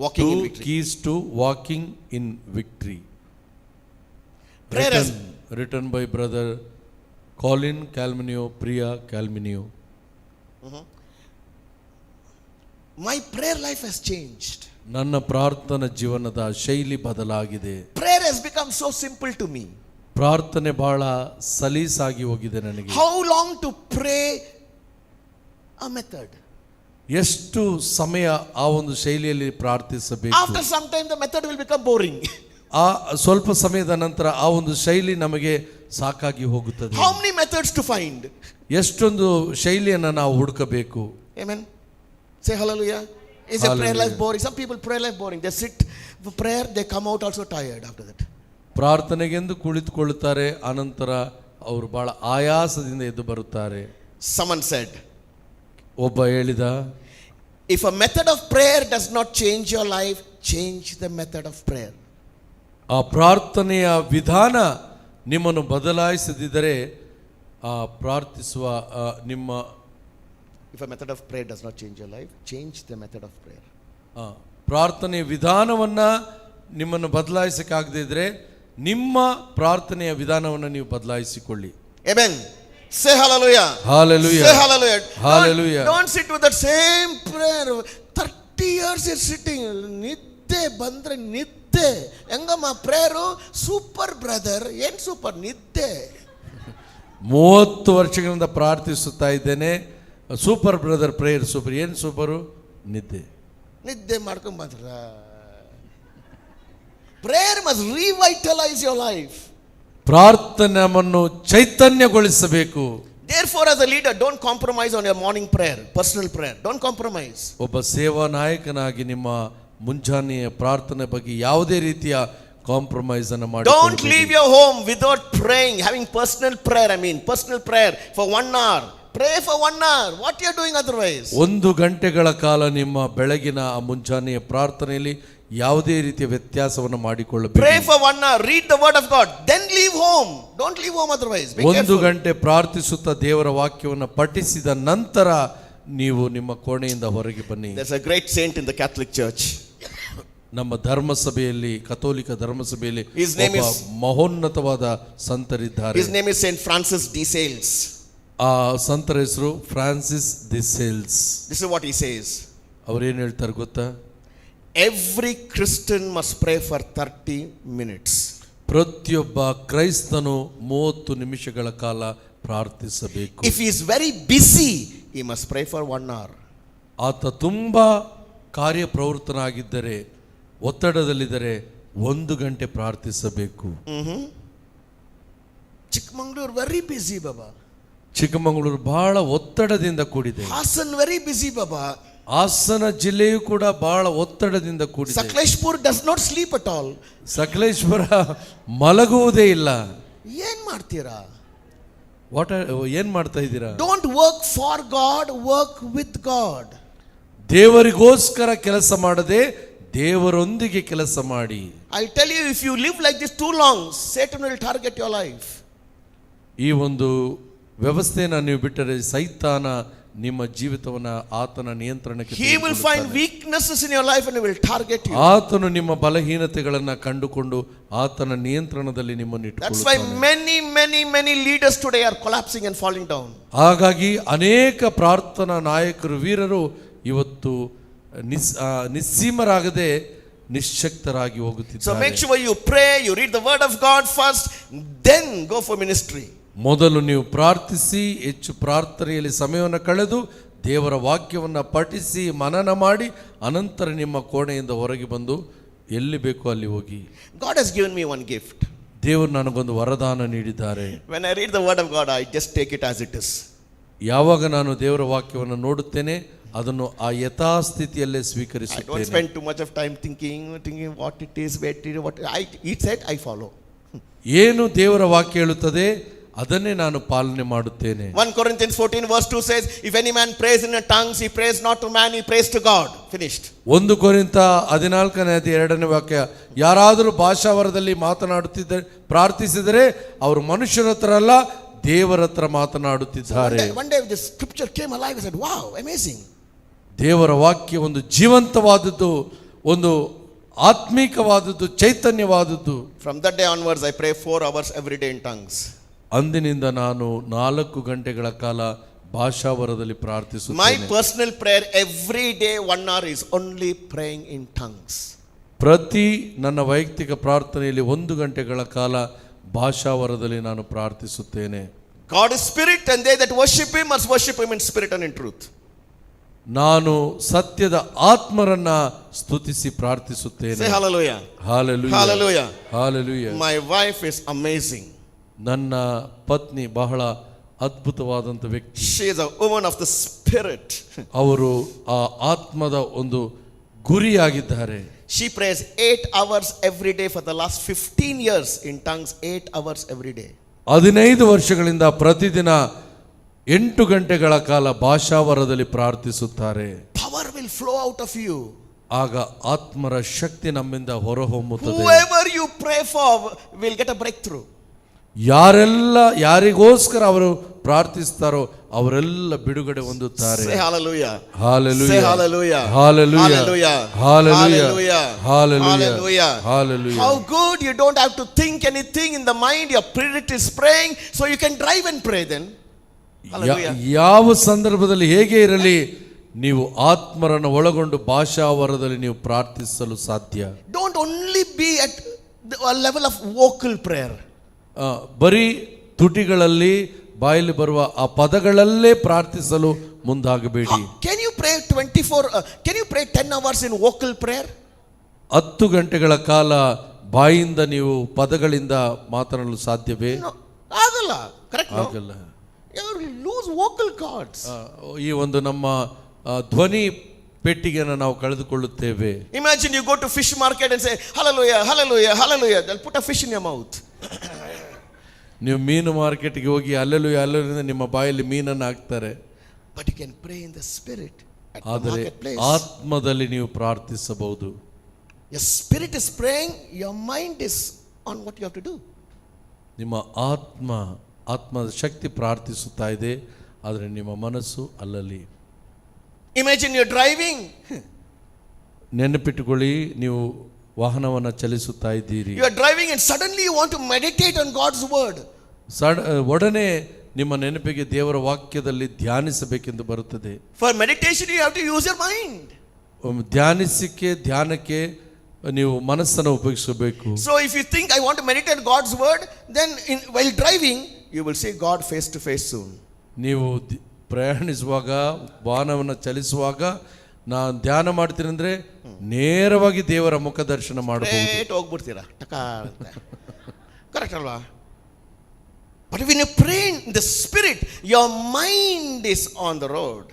Walking in 2 victory. keys to walking in victory. Prayer has, Written by brother Colin Calminio, Priya Calminio. my prayer life has changed. ನನ್ನ ಪ್ರಾರ್ಥನಾ ಜೀವನದ ಶೈಲಿ ಬದಲಾಗಿದೆ. Prayer has become so simple to me. ಪ್ರಾರ್ಥನೆ ಬಹಳ ಸಲೀಸಾಗಿ ಹೋಗಿದೆ ನನಗೆ. How long to pray? A method. ಎಷ್ಟು ಸಮಯ ಆ ಒಂದು ಶೈಲಿಯಲ್ಲಿ ಪ್ರಾರ್ಥಿಸಬೇಕು? After some time the method will become boring. ಆ ಸ್ವಲ್ಪ ಸಮಯದ ನಂತರ ಆ ಒಂದು ಶೈಲಿ ನಮಗೆ ಸಾಕಾಗಿ ಹೋಗುತ್ತದೆ. How many methods to find? ಎಷ್ಟೊಂದು ಶೈಲಿಯನ್ನು ನಾವು ಹುಡುಕಬೇಕು. Amen. Say hallelujah. Is a prayer life boring? Some people prayer life boring. They sit for prayer, they come out also tired after that. ಪ್ರಾರ್ಥನೆಗೆಂದು ಕುಳಿತುಕೊಳ್ಳುತ್ತಾರೆ, ಅನಂತರ ಅವರು ಬಹಳ ಆಯಾಸದಿಂದ ಎದ್ದು ಬರುತ್ತಾರೆ. Someone said, ಒಬ್ಬ ಹೇಳಿದ, if a method of prayer does not change your life, change the method of prayer. ಆ ಪ್ರಾರ್ಥನೆಯ ವಿಧಾನ ನಿಮ್ಮನ್ನು ಬದಲಾಯಿಸದಿದ್ದರೆ ಆ ಪ್ರಾರ್ಥಿಸುವ ನಿಮ್ಮ If a method of prayer does not change your life, change the method of prayer. ಪ್ರಾರ್ಥನೆಯ ವಿಧಾನವನ್ನ ನಿಮ್ಮನ್ನು ಬದಲಾಯಿಸಕ್ಕಾಗದೇ ಇದ್ರೆ ನಿಮ್ಮ ಪ್ರಾರ್ಥನೆಯ ವಿಧಾನವನ್ನು ನೀವು ಬದಲಾಯಿಸಿಕೊಳ್ಳಿ. Amen. Say hallelujah. Hallelujah. Say hallelujah. Hallelujah. Don't sit with that same prayer. 30 years you're sitting. ನಿದ್ದೆ ಬಂದ್ರೆ ನಿದ್ದೆ. ಹೆಂಗಮ್ಮ ಪ್ರೇಯರು? Super brother. ಏನ್ ಸೂಪರ್? ನಿದ್ದೆ. 30 ವರ್ಷಗಳಿಂದ ಪ್ರಾರ್ಥಿಸುತ್ತಾ ಇದ್ದೇನೆ, ಸೂಪರ್ ಬ್ರದರ್ ಪ್ರೇಯರ್ ಸೂಪರ್. ಏನು ಸೂಪರು? ನಿದ್ದೆ. ನಿದ್ದೆ ಮಾಡ್ಕೊಂಡ್ ಬಂದ್ರ Prayer must revitalize your life. ಪ್ರಾರ್ಥನೆ ನಮ್ಮನ್ನು ಚೈತನ್ಯಗೊಳಿಸಬೇಕು. Therefore, as a leader, don't compromise on your morning prayer, personal prayer. Don't compromise. ಒಬ್ಬ ಸೇವಾ ನಾಯಕನಾಗಿ ನಿಮ್ಮ ಮುಂಜಾನೆಯ ಪ್ರಾರ್ಥನೆ ಬಗ್ಗೆ ಯಾವುದೇ ರೀತಿಯ ಕಾಂಪ್ರಮೈಸ್ ಅನ್ನು ಮಾಡಿ. Don't leave your home without praying, having personal prayer. Personal prayer for 1 hour. Pray for 1 hour. What you are doing otherwise? 1 ಗಂಟೆಗಳ ಕಾಲ ನಿಮ್ಮ ಬೆಳಗಿನ ಆ ಮುಂಜಾನೆಯ ಪ್ರಾರ್ಥನೆಯಲ್ಲಿ ಯಾವುದೇ ರೀತಿಯ ವ್ಯತ್ಯಾಸವನ್ನು ಮಾಡಿಕೊಳ್ಳಬೇಕು. Pray for 1 hour, read the word of God, then leave home. Don't leave home otherwise. Be 1 careful. ಗಂಟೆ ಪ್ರಾರ್ಥಿಸುತ್ತಾ ದೇವರ ವಾಕ್ಯವನ್ನು ಪಠಿಸಿದ ನಂತರ ನೀವು ನಿಮ್ಮ ಕೋಣೆಯಿಂದ ಹೊರಗೆ ಬನ್ನಿ. There's a great saint in the Catholic Church. ನಮ್ಮ ಧರ್ಮಸಭೆಯಲ್ಲಿ, ಕಥೋಲಿಕ ಧರ್ಮಸಭೆಯಲ್ಲಿ His name ಒಬ್ಬ ಮಹೋನ್ನತವಾದ ಸಂತರಿದ್ದಾರೆ. His name is Saint Francis de Sales. ಆ ಸಂತರ ಹೆಸರು Francis the sales. This is what he says. ಅವ್ರೇನು ಹೇಳ್ತಾರೆ ಗೊತ್ತಾ? Every Christian must pray for 30 minutes. ಪ್ರತಿಯೊಬ್ಬ ಕ್ರೈಸ್ತನು 30 ನಿಮಿಷಗಳ ಕಾಲ ಪ್ರಾರ್ಥಿಸಬೇಕು. If he is very busy, he must pray for 1 hour. ಆತ ತುಂಬಾ ಕಾರ್ಯಪ್ರವೃತ್ತನಾಗಿದ್ದರೆ, ಒತ್ತಡದಲ್ಲಿದ್ದರೆ 1 ಗಂಟೆ ಪ್ರಾರ್ಥಿಸಬೇಕು. Chikmagalur very busy, Baba. Chikkamagaluru ಬಹಳ ಒತ್ತಡದಿಂದ ಕೂಡಿದೆ. Hasan very busy, Baba. Hassan ಜಿಲ್ಲೆಯು ಕೂಡ ಬಹಳ ಒತ್ತಡದಿಂದ ಕೂಡಿದೆ. Sakleshpur does not sleep at all. Sakaleshwara ಮಲಗುವುದೇ ಇಲ್ಲ. ಏನ್ ಮಾಡ್ತೀರಾ? ಏನ್ ಮಾಡ್ತಾ ಇದ್ದೀರಾ? Don't work for God, work with God. ದೇವರಿಗೋಸ್ಕರ ಕೆಲಸ ಮಾಡದೆ ದೇವರೊಂದಿಗೆ ಕೆಲಸ ಮಾಡಿ. I'll tell you, if you live like this too long, Satan will target your life. ಈ ಒಂದು ವ್ಯವಸ್ಥೆಯನ್ನು ನೀವು ಬಿಟ್ಟರೆ ಸೈತಾನ ನಿಮ್ಮ ಜೀವಿತವನ್ನ ಆತನ ನಿಯಂತ್ರಣಕ್ಕೆ He will find weaknesses in your life and he will target you. ಆತನು ನಿಮ್ಮ ಬಲಹೀನತೆಗಳನ್ನು ಕಂಡುಕೊಂಡು ಆತನ ನಿಯಂತ್ರಣದಲ್ಲಿ ನಿಮ್ಮನ್ನು That's why ಇಟ್ಟುಕೊಳ್ಳುತ್ತಾನೆ. many leaders today are collapsing and falling down. ಹಾಗಾಗಿ ಅನೇಕ ಪ್ರಾರ್ಥನಾ ನಾಯಕರು, ವೀರರು ಇವತ್ತು ನಿಸ್ಸೀಮರಾಗದೆ ನಿಶ್ಶಕ್ತರಾಗಿ So ಹೋಗುತ್ತಿದ್ದಾರೆ. make sure you pray, you read the word of God first, then go for ministry. ಮೊದಲು ನೀವು ಪ್ರಾರ್ಥಿಸಿ, ಹೆಚ್ಚು ಪ್ರಾರ್ಥನೆಯಲ್ಲಿ ಸಮಯವನ್ನು ಕಳೆದು ದೇವರ ವಾಕ್ಯವನ್ನು ಪಠಿಸಿ ಮನನ ಮಾಡಿ ಅನಂತರ ನಿಮ್ಮ ಕೋಣೆಯಿಂದ ಹೊರಗೆ ಬಂದು ಎಲ್ಲಿ ಬೇಕೋ ಅಲ್ಲಿ ಹೋಗಿ. God has given me one gift. ದೇವರು ನನಗೊಂದು ವರದಾನ ನೀಡಿದ್ದಾರೆ. When I read the word of God, I just take it as it is. ಯಾವಾಗ ನಾನು ದೇವರ ವಾಕ್ಯವನ್ನು ನೋಡುತ್ತೇನೆ ಅದನ್ನು ಆ ಯಥಾಸ್ಥಿತಿಯಲ್ಲೇ I don't ಸ್ವೀಕರಿಸುತ್ತೇನೆ. spend too much of time thinking what it is, where it is, what it said, I follow. ಏನು ದೇವರ ವಾಕ್ಯ ಹೇಳುತ್ತದೆ ಅದನ್ನೇ ನಾನು ಪಾಲನೆ ಮಾಡುತ್ತೇನೆ. 1 Corinthians 14 verse 2 says, if any man prays in a tongues, he prays not to man, he prays to God. Finished. 1 ಕೊರಿಂಥ 14ನೇ ಅಧ್ಯಾಯ 2ನೇ ವಾಕ್ಯ, ಯಾರಾದರೂ ಭಾಷಾವರದಲ್ಲಿ ಮಾತನಾಡುತ್ತಿದ್ದರೆ ಪ್ರಾರ್ಥಿಸಿದರೆ ಅವರು ಮನುಷ್ಯರ ಹತ್ರ ಅಲ್ಲ ದೇವರ ಹತ್ರ ಮಾತನಾಡುತ್ತಿದ್ದಾರೆ. One day this scripture came alive. I said, wow, amazing. ದೇವರ ವಾಕ್ಯ ಒಂದು ಜೀವಂತವಾದದ್ದು, ಒಂದು ಆತ್ಮೀಕವಾದದ್ದು, ಚೈತನ್ಯವಾದದ್ದು. From that day onwards, I pray 4 hours every day in tongues. ಅಂದಿನಿಂದ ನಾನು 4 ಗಂಟೆಗಳ ಕಾಲ ಭಾಷಾವರದಲ್ಲಿ My ಪ್ರಾರ್ಥಿಸುತ್ತೇನೆ. personal prayer every day 1 hour is only praying in tongues. ಪ್ರತಿ ನನ್ನ ವೈಯಕ್ತಿಕ ಪ್ರಾರ್ಥನೆಯಲ್ಲಿ 1 ಗಂಟೆಗಳ ಕಾಲ ಭಾಷಾವರದಲ್ಲಿ ನಾನು ಪ್ರಾರ್ಥಿಸುತ್ತೇನೆ. God is spirit, and they that worship him must worship him in spirit and in truth. ನಾನು ಸತ್ಯದ ಆತ್ಮರನ್ನ ಸ್ತುತಿಸಿ ಪ್ರಾರ್ಥಿಸುತ್ತೇನೆ. Say hallelujah. Hallelujah, Hallelujah. Hallelujah. My wife is amazing. ನನ್ನ ಪತ್ನಿ ಬಹಳ ಅದ್ಭುತವಾದಂಥ ವ್ಯಕ್ತಿ. She is a woman of the spirit. ಅವರು ಆ ಆತ್ಮದ ಒಂದು ಗುರಿಯಾಗಿದ್ದಾರೆ. She prays 8 hours every day for the last 15 years in tongues, 8 hours every day. 15 ವರ್ಷಗಳಿಂದ ಪ್ರತಿದಿನ 8 ಗಂಟೆಗಳ ಕಾಲ ಭಾಷಾವರದಲ್ಲಿ ಪ್ರಾರ್ಥಿಸುತ್ತಾರೆ. Power will flow out of you. ಆಗ ಆತ್ಮರ ಶಕ್ತಿ ನಮ್ಮಿಂದ ಹೊರಹೊಮ್ಮುತ್ತದೆ. Whoever you pray for will get a breakthrough. ಯಾರಿಗೋಸ್ಕರ ಅವರು ಪ್ರಾರ್ಥಿಸ್ತಾರೋ ಅವರೆಲ್ಲ ಬಿಡುಗಡೆ ಹೊಂದುತ್ತಾರೆ. Say hallelujah. Hallelujah. Say hallelujah. Hallelujah. Hallelujah. Hallelujah. Hallelujah. Hallelujah. Hallelujah. How good, you don't have to think anything in the mind, your spirit is praying, so you can drive and pray then. Hallelujah. ಯಾವ ಸಂದರ್ಭದಲ್ಲಿ ಹೇಗೆ ಇರಲಿ ನೀವು ಆತ್ಮರನ್ನು ಒಳಗೊಂಡು ಭಾಷಾವರದಲ್ಲಿ ನೀವು ಪ್ರಾರ್ಥಿಸಲು ಸಾಧ್ಯ. Don't only be at a level of vocal prayer. ಬರೀ ತುಟಿಗಳಲ್ಲಿ ಬಾಯಲ್ಲಿ ಬರುವ ಆ ಪದಗಳಲ್ಲೇ ಪ್ರಾರ್ಥಿಸಲು ಮುಂದಾಗಬೇಡಿ. Can you pray 10 hours in vocal prayer? 10 ಗಂಟೆಗಳ ಕಾಲ ಬಾಯಿಂದ ನೀವು ಪದಗಳಿಂದ ಮಾತನಾಡಲು ಸಾಧ್ಯವೇ? No, ಆಗಲ್ಲ. ಕರೆಕ್ಟ್? ಆಗಲ್ಲ. You lose vocal cords. ಈ ಒಂದು ನಮ್ಮ ಧ್ವನಿ ಪೆಟ್ಟಿಗೆಯನ್ನು ನಾವು ಕಳೆದುಕೊಳ್ಳುತ್ತೇವೆ. Imagine you go to fish market and say hallelujah, hallelujah, hallelujah. They'll put a fish in your mouth. ನೀವು ಮೀನು ಮಾರ್ಕೆಟ್ಗೆ ಹೋಗಿ ಅಲ್ಲೆಲ್ಲೂ ಅಲ್ಲೆಲ್ಲ ನಿಮ್ಮ ಬಾಯಲ್ಲಿ ಮೀನನ್ನು ಹಾಕ್ತಾರೆ. But you can pray in the spirit at the ಆದರೆ marketplace. ಆತ್ಮದಲ್ಲಿ ನೀವು ಪ್ರಾರ್ಥಿಸಬಹುದು. Your spirit is praying, your mind is on what you have to do. ನಿಮ್ಮ ಆತ್ಮದ ಶಕ್ತಿ ಪ್ರಾರ್ಥಿಸುತ್ತಾ ಇದೆ, ಆದರೆ ನಿಮ್ಮ ಮನಸ್ಸು ಅಲ್ಲಲ್ಲಿ. Imagine you're driving. ನೆನಪಿಟ್ಟುಕೊಳ್ಳಿ, ನೀವು ವಾಹನವನ್ನು ಚಲಿಸುತ್ತಾ ಇದ್ದೀರಿ. You are driving and suddenly you want to meditate on God's word. ಒಡನೆ ನಿಮ್ಮ ನೆನಪಿಗೆ ದೇವರ ವಾಕ್ಯದಲ್ಲಿ ಧ್ಯಾನಿಸಬೇಕೆಂದು ಬರುತ್ತದೆ. For meditation you have to use your mind. ಧ್ಯಾನಕ್ಕೆ ನೀವು ಮನಸ್ಸನ್ನು ಉಪಯೋಗಿಸಬೇಕು. So if you think I want to meditate God's word, then while driving you will see God face to face soon. ನೀವು ಪ್ರಯಾಣಿಸುವಾಗ, ವಾಹನವನ್ನು ಚಲಿಸುವಾಗ ನಾನು ಧ್ಯಾನ ಮಾಡ್ತೀನಿ ಅಂದ್ರೆ ನೇರವಾಗಿ ದೇವರ ಮುಖ ದರ್ಶನ ಮಾಡಬಹುದು. ಹೋಗ್ಬಿಡ್ತೀರಾ ಟಕ ಅಂತ. ಕರೆಕ್ಟ್ ಅಲ್ವಾ? But when you pray in the spirit, your mind is on the road.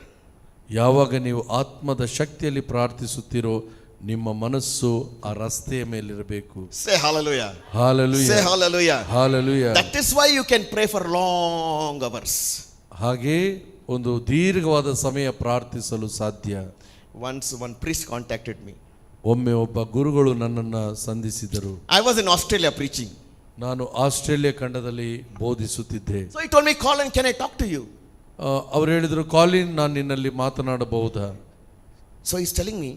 ಯಾವಾಗ ನೀವು ಆತ್ಮದ ಶಕ್ತಿಯಲ್ಲಿ ಪ್ರಾರ್ಥಿಸುತ್ತೀರೋ ನಿಮ್ಮ ಮನಸ್ಸು ಆ ರಸ್ತೆಯ ಮೇಲಿರಬೇಕು. Say hallelujah. Hallelujah. Say hallelujah. Hallelujah. That is why you can pray for long hours. ಹಾಗೆ ಒಂದು ದೀರ್ಘವಾದ ಸಮಯ ಪ್ರಾರ್ಥಿಸಲು ಸಾಧ್ಯ. Once one priest contacted me. ಒಮ್ಮೆ ಒಬ್ಬ ಗುರುಗಳು ನನ್ನನ್ನು ಸಂಧಿಸಿದರು. I was in Australia preaching. ನಾನು ಆಸ್ಟ್ರೇಲಿಯಾ ಖಂಡದಲ್ಲಿ ಬೋಧಿಸುತ್ತಿದ್ದೆ. So he told me, Colin, can I talk to you? ಅವರು ಹೇಳಿದರು, ಕಾಲಿನ್, ನಾನು ನಿನ್ನಲ್ಲಿ ಮಾತನಾಡಬಹುದಾ? So he's telling me,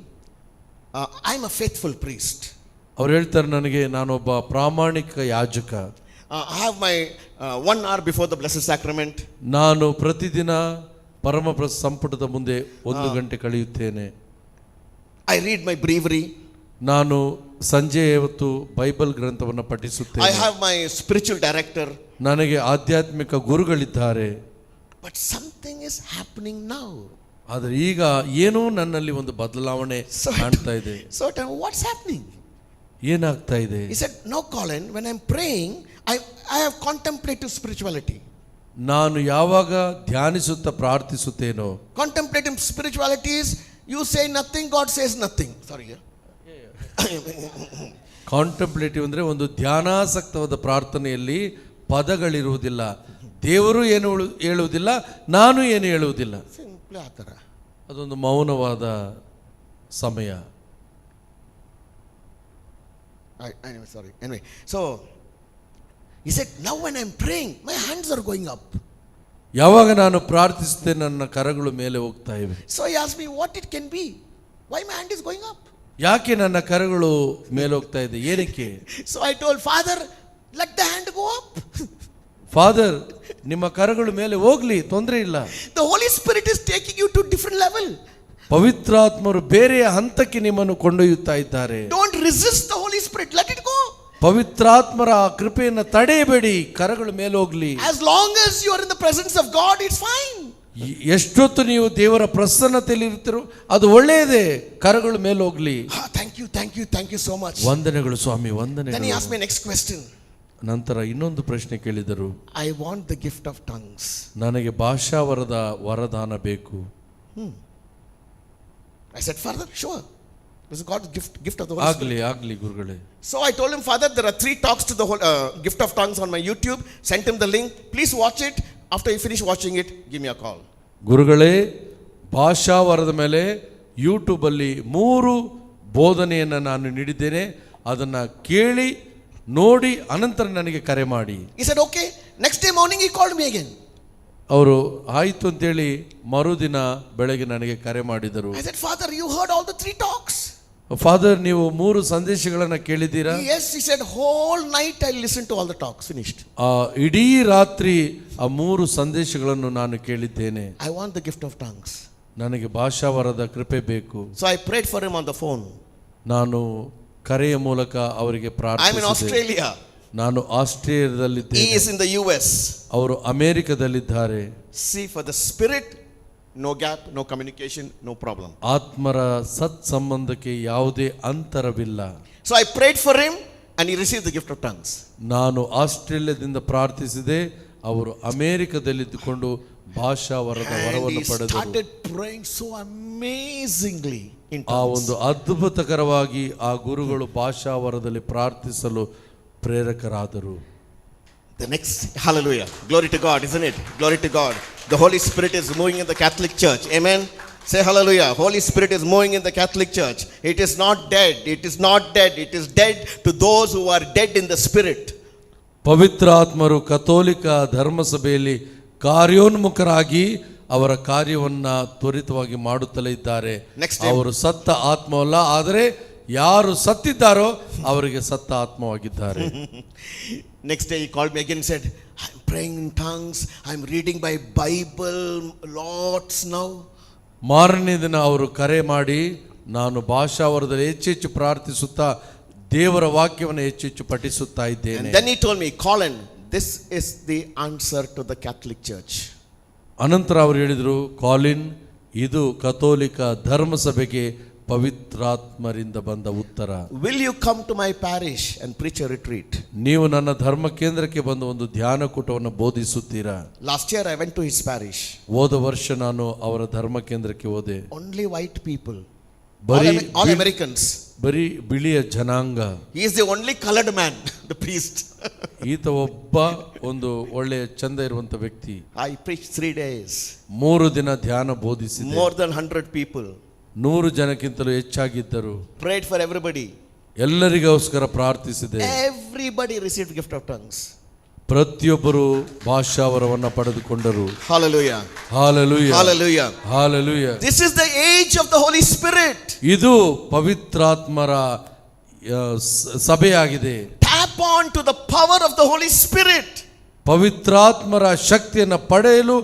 I'm a faithful priest. ಅವ್ರು ಹೇಳ್ತಾರೆ ನನಗೆ, ನಾನೊಬ್ಬ ಪ್ರಾಮಾಣಿಕ ಯಾಜಕ. I have my 1 hour before the Blessed Sacrament. ನಾನು ಪ್ರತಿದಿನ ಪರಮ ಸಂಪುಟದ ಮುಂದೆ 1 ಗಂಟೆ ಕಳೆಯುತ್ತೇನೆ. I read my breviary. ನಾನು ಸಂಜೆ ಹೊತ್ತು ಬೈಬಲ್ ಗ್ರಂಥವನ್ನು ಪಠಿಸುತ್ತೇನೆ. I have my spiritual director. ನನಗೆ ಆಧ್ಯಾತ್ಮಿಕ ಗುರುಗಳಿದ್ದಾರೆ. But something is happening now. ಆದರೆ ಈಗ ಏನೋ ನನ್ನಲ್ಲಿ ಒಂದು ಬದಲಾವಣೆ ಕಾಣ್ತಾ ಇದೆ. So what's happening? ಏನಾಗ್ತಾ ಇದೆ? He said, no, Colin, when I'm praying, I have contemplative spirituality. ನಾನು ಯಾವಾಗ ಧ್ಯಾನಿಸುತ್ತಾ ಪ್ರಾರ್ಥಿಸುತ್ತೇನೋ, contemplative spirituality is you say nothing, God says nothing. Sorry. ಕಾಂಟಂಪ್ಲೇಟಿವ್ ಅಂದ್ರೆ ಒಂದು ಧ್ಯಾನಾಸಕ್ತವಾದ ಪ್ರಾರ್ಥನೆಯಲ್ಲಿ ಪದಗಳಿರುವುದಿಲ್ಲ, ದೇವರು ಏನು ಹೇಳುವುದಿಲ್ಲ, ನಾನು ಏನು ಹೇಳುವುದಿಲ್ಲ. ಸಿಂಪ್ಲಿ ಆ ಥರ ಅದೊಂದು ಮೌನವಾದ ಸಮಯ. Sorry. Anyway, so he said, now when I'm praying, my hands are going up. ಯಾವಾಗ ನಾನು ಪ್ರಾರ್ಥಿಸುತ್ತೇನೆ ನನ್ನ ಕರಗಳು ಮೇಲೆ ಹೋಗ್ತಾ ಇವೆ. So he asked me what it can be. Why my hand is going up? ಯಾಕೆ ನನ್ನ ಕರಗಳು ಮೇಲೆ ಹೋಗ್ತಾ ಇದೆ, ಏನಕ್ಕೆ? So I told, Father, let the hand go up. Father, ನಿಮ್ಮ ಕರಗಳು ಮೇಲೆ ಹೋಗ್ಲಿ, ತೊಂದರೆ ಇಲ್ಲ. The Holy Spirit is taking you to different level. ಪವಿತ್ರಾತ್ಮರು ಬೇರೆಯ ಹಂತಕ್ಕೆ ನಿಮ್ಮನ್ನು ಕೊಂಡೊಯ್ಯುತ್ತಾ ಇದ್ದಾರೆ. Don't resist the Holy Spirit, let it go. ಪವಿತ್ರಾತ್ಮರ ಕೃಪೆಯನ್ನು ತಡೆಯಬೇಡಿ, ಕರಗಳು ಮೇಲೆ ಹೋಗ್ಲಿ. As long as you are in the presence of God, it's fine. ಎಷ್ಟೊತ್ತು ನೀವು ದೇವರ ಪ್ರಸನ್ನತೆಯಲ್ಲಿ ಇರ್ತೀರೋ ಅದು ಒಳ್ಳೆಯದೇ, ಕರಗಳು ಮೇಲೆ ಹೋಗ್ಲಿ. Thank you so much. ವಂದನೆಗಳು ಸ್ವಾಮಿ, Then he ವಂದನೆಗಳು. asked me next question. ನಂತರ ಇನ್ನೊಂದು ಪ್ರಶ್ನೆ ಕೇಳಿದರು. I want the gift of tongues. ನನಗೆ ಭಾಷಾವರದ ವರದಾನ ಬೇಕು. I said, Father, sure. This is God's gift of the Holy Spirit. ಆಗ್ಲಿ ಗುರುಗಳೇ. So I told him, Father, there are 3 talks to the whole gift of tongues on my YouTube. Sent him the link. Please watch it. After you finish watching it, give me a call. ಗುರುಗಳೇ, ಭಾಷಾವರದ ಮೇಲೆ YouTube ಅಲ್ಲಿ 3 ಬೋಧನೆಯನ್ನು ನಾನು ನೀಡಿದ್ದೇನೆ, ಅದನ್ನ ಕೇಳಿ ನೋಡಿ ಅನಂತರ ನನಗೆ ಕರೆ ಮಾಡಿ. He said, okay. Next day morning he called me again. ಅವರು ಆಯಿತು ಅಂತೇಳಿ ಮರುದಿನ ಬೆಳಗ್ಗೆ ನನಗೆ ಕರೆ ಮಾಡಿದರು. I said, Father, you heard all the 3 talks? Father, ನೀವು 3 ಸಂದೇಶಗಳನ್ನು ಕೇಳಿದ್ದೀರಾ? Yes, he said, whole night I listened to all the talks. Finished. ಇಡೀ ರಾತ್ರಿ ಆ 3 ಸಂದೇಶಗಳನ್ನು ನಾನು ಕೇಳಿದ್ದೇನೆ. I want the gift of tongues. ನನಗೆ ಭಾಷಾವರದ ಕೃಪೆ ಬೇಕು. So I prayed for him on the phone. ನಾನು ಕರೆಯ ಮೂಲಕ ಅವರಿಗೆ ಪ್ರಾರ್ಥಿಸಿದೆ. I'm in Australia. ನಾನು ಆಸ್ಟ್ರೇಲಿಯಾದಲ್ಲಿದ್ದೇನೆ. He is in the US. ಅವರು ಅಮೆರಿಕದಲ್ಲಿದ್ದಾರೆ. See, for the spirit, no gap, no communication, no problem. ಆತ್ಮರ ಸತ್ ಸಂಬಂಧಕ್ಕೆ ಯಾವುದೇ ಅಂತರವಿಲ್ಲ. So I prayed for him. and he received the gift of tongues. ನಾನು ಆಸ್ಟ್ರೇಲಿಯಾದಿಂದ ಪ್ರಾರ್ಥಿಸಿದೆ, ಅವರು ಅಮೆರಿಕದಲ್ಲಿದ್ದುಕೊಂಡು ಭಾಷಾ ವರದ And ವರವನ್ನು he ಪಡೆದರು. started praying so amazingly in ಆ tongues. ಒಂದು ಅದ್ಭುತಕರವಾಗಿ ಆ ಗುರುಗಳು ಭಾಷಾ ವರದಲ್ಲಿ ಪ್ರಾರ್ಥಿಸಲು ಪ್ರೇರಕರಾದರು. The next, hallelujah, glory to God, isn't it? Glory to God. The Holy Spirit is moving in the Catholic Church. Amen. Say hallelujah. Holy Spirit is moving in the Catholic Church. It is not dead. It is not dead. It is dead to those who are dead in the spirit. ಪವಿತ್ರಾತ್ಮರು ಕಥೋಲಿಕ ಧರ್ಮಸಭೆಯಲ್ಲಿ ಕಾರ್ಯೋನ್ಮುಖರಾಗಿ ಅವರ ಕಾರ್ಯವನ್ನ ತ್ವರಿತವಾಗಿ ಮಾಡುತ್ತಲೇ ಇದ್ದಾರೆ. Next time. ಅವರು ಸತ್ತ ಆತ್ಮವಲ್ಲ, ಆದರೆ ಯಾರು ಸತ್ತಿದ್ದಾರೋ ಅವರಿಗೆ ಸತ್ತ ಆತ್ಮವಾಗಿದ್ದಾರೆ. Next day he called me again and said, I'm praying in tongues. I'm reading my Bible lots now. ಮಾರನೇ ದಿನ ಅವರು ಕರೆ ಮಾಡಿ, ನಾನು ಭಾಷಾವರದಲ್ಲಿ ಹೆಚ್ಚೆಚ್ಚು ಪ್ರಾರ್ಥಿಸುತ್ತಾ ದೇವರ ವಾಕ್ಯವನ್ನು ಹೆಚ್ಚೆಚ್ಚು ಪಠಿಸುತ್ತಾ ಇದ್ದೇನೆ. And then he told me, Colin, this is the answer to the Catholic Church. ಅನಂತರ ಅವರು ಹೇಳಿದರು, ಕಾಲಿನ್, ಇದು ಕಥೋಲಿಕ ಧರ್ಮಸಭೆಗೆ ಪವಿತ್ರಾತ್ಮರಿಂದ ಬಂದ ಉತ್ತರ. Will you come to my parish and preach a retreat? ನೀವು ನನ್ನ ಧರ್ಮ ಕೇಂದ್ರಕ್ಕೆ ಬಂದು ಒಂದು ಧ್ಯಾನ ಕೂಟವನ್ನು ಬೋಧಿಸುತ್ತೀರಾ? Last year I went to his parish. ಹೋದ ವರ್ಷ ನಾನು ಅವರ ಧರ್ಮ ಕೇಂದ್ರಕ್ಕೆ ಹೋದೆ. Only white people. ಬರೀ All Americans. ಬರೀ ಬಿಳಿಯ ಜನಾಂಗ. He is the only colored man, the priest. ಈತ ಒಬ್ಬ ಒಂದು ಒಳ್ಳೆಯ ಚಂದ ಇರುವಂತ ವ್ಯಕ್ತಿ. I preached 3 days. 3 ದಿನ ಧ್ಯಾನ ಬೋಧಿಸಿದೆ. More than 100 people. 100 ಜನಕ್ಕಿಂತಲೂ ಹೆಚ್ಚಾಗಿದ್ದರು. Prayed for everybody. ಎಲ್ಲರಿಗೋಸ್ಕರ ಪ್ರಾರ್ಥಿಸಿದೆ. Everybody received gift of tongues. ಪ್ರತಿಯೊಬ್ಬರು ಭಾಷಾವರವನ್ನು ಪಡೆದುಕೊಂಡರು. Hallelujah. Hallelujah. Hallelujah. Hallelujah. This is the age of the Holy Spirit. ಇದು ಪವಿತ್ರಾತ್ಮರ ಸಭೆಯಾಗಿದೆ. Tap on to the power of the Holy Spirit. ಪವಿತ್ರಾತ್ಮರ ಶಕ್ತಿಯನ್ನು ಪಡೆಯಲು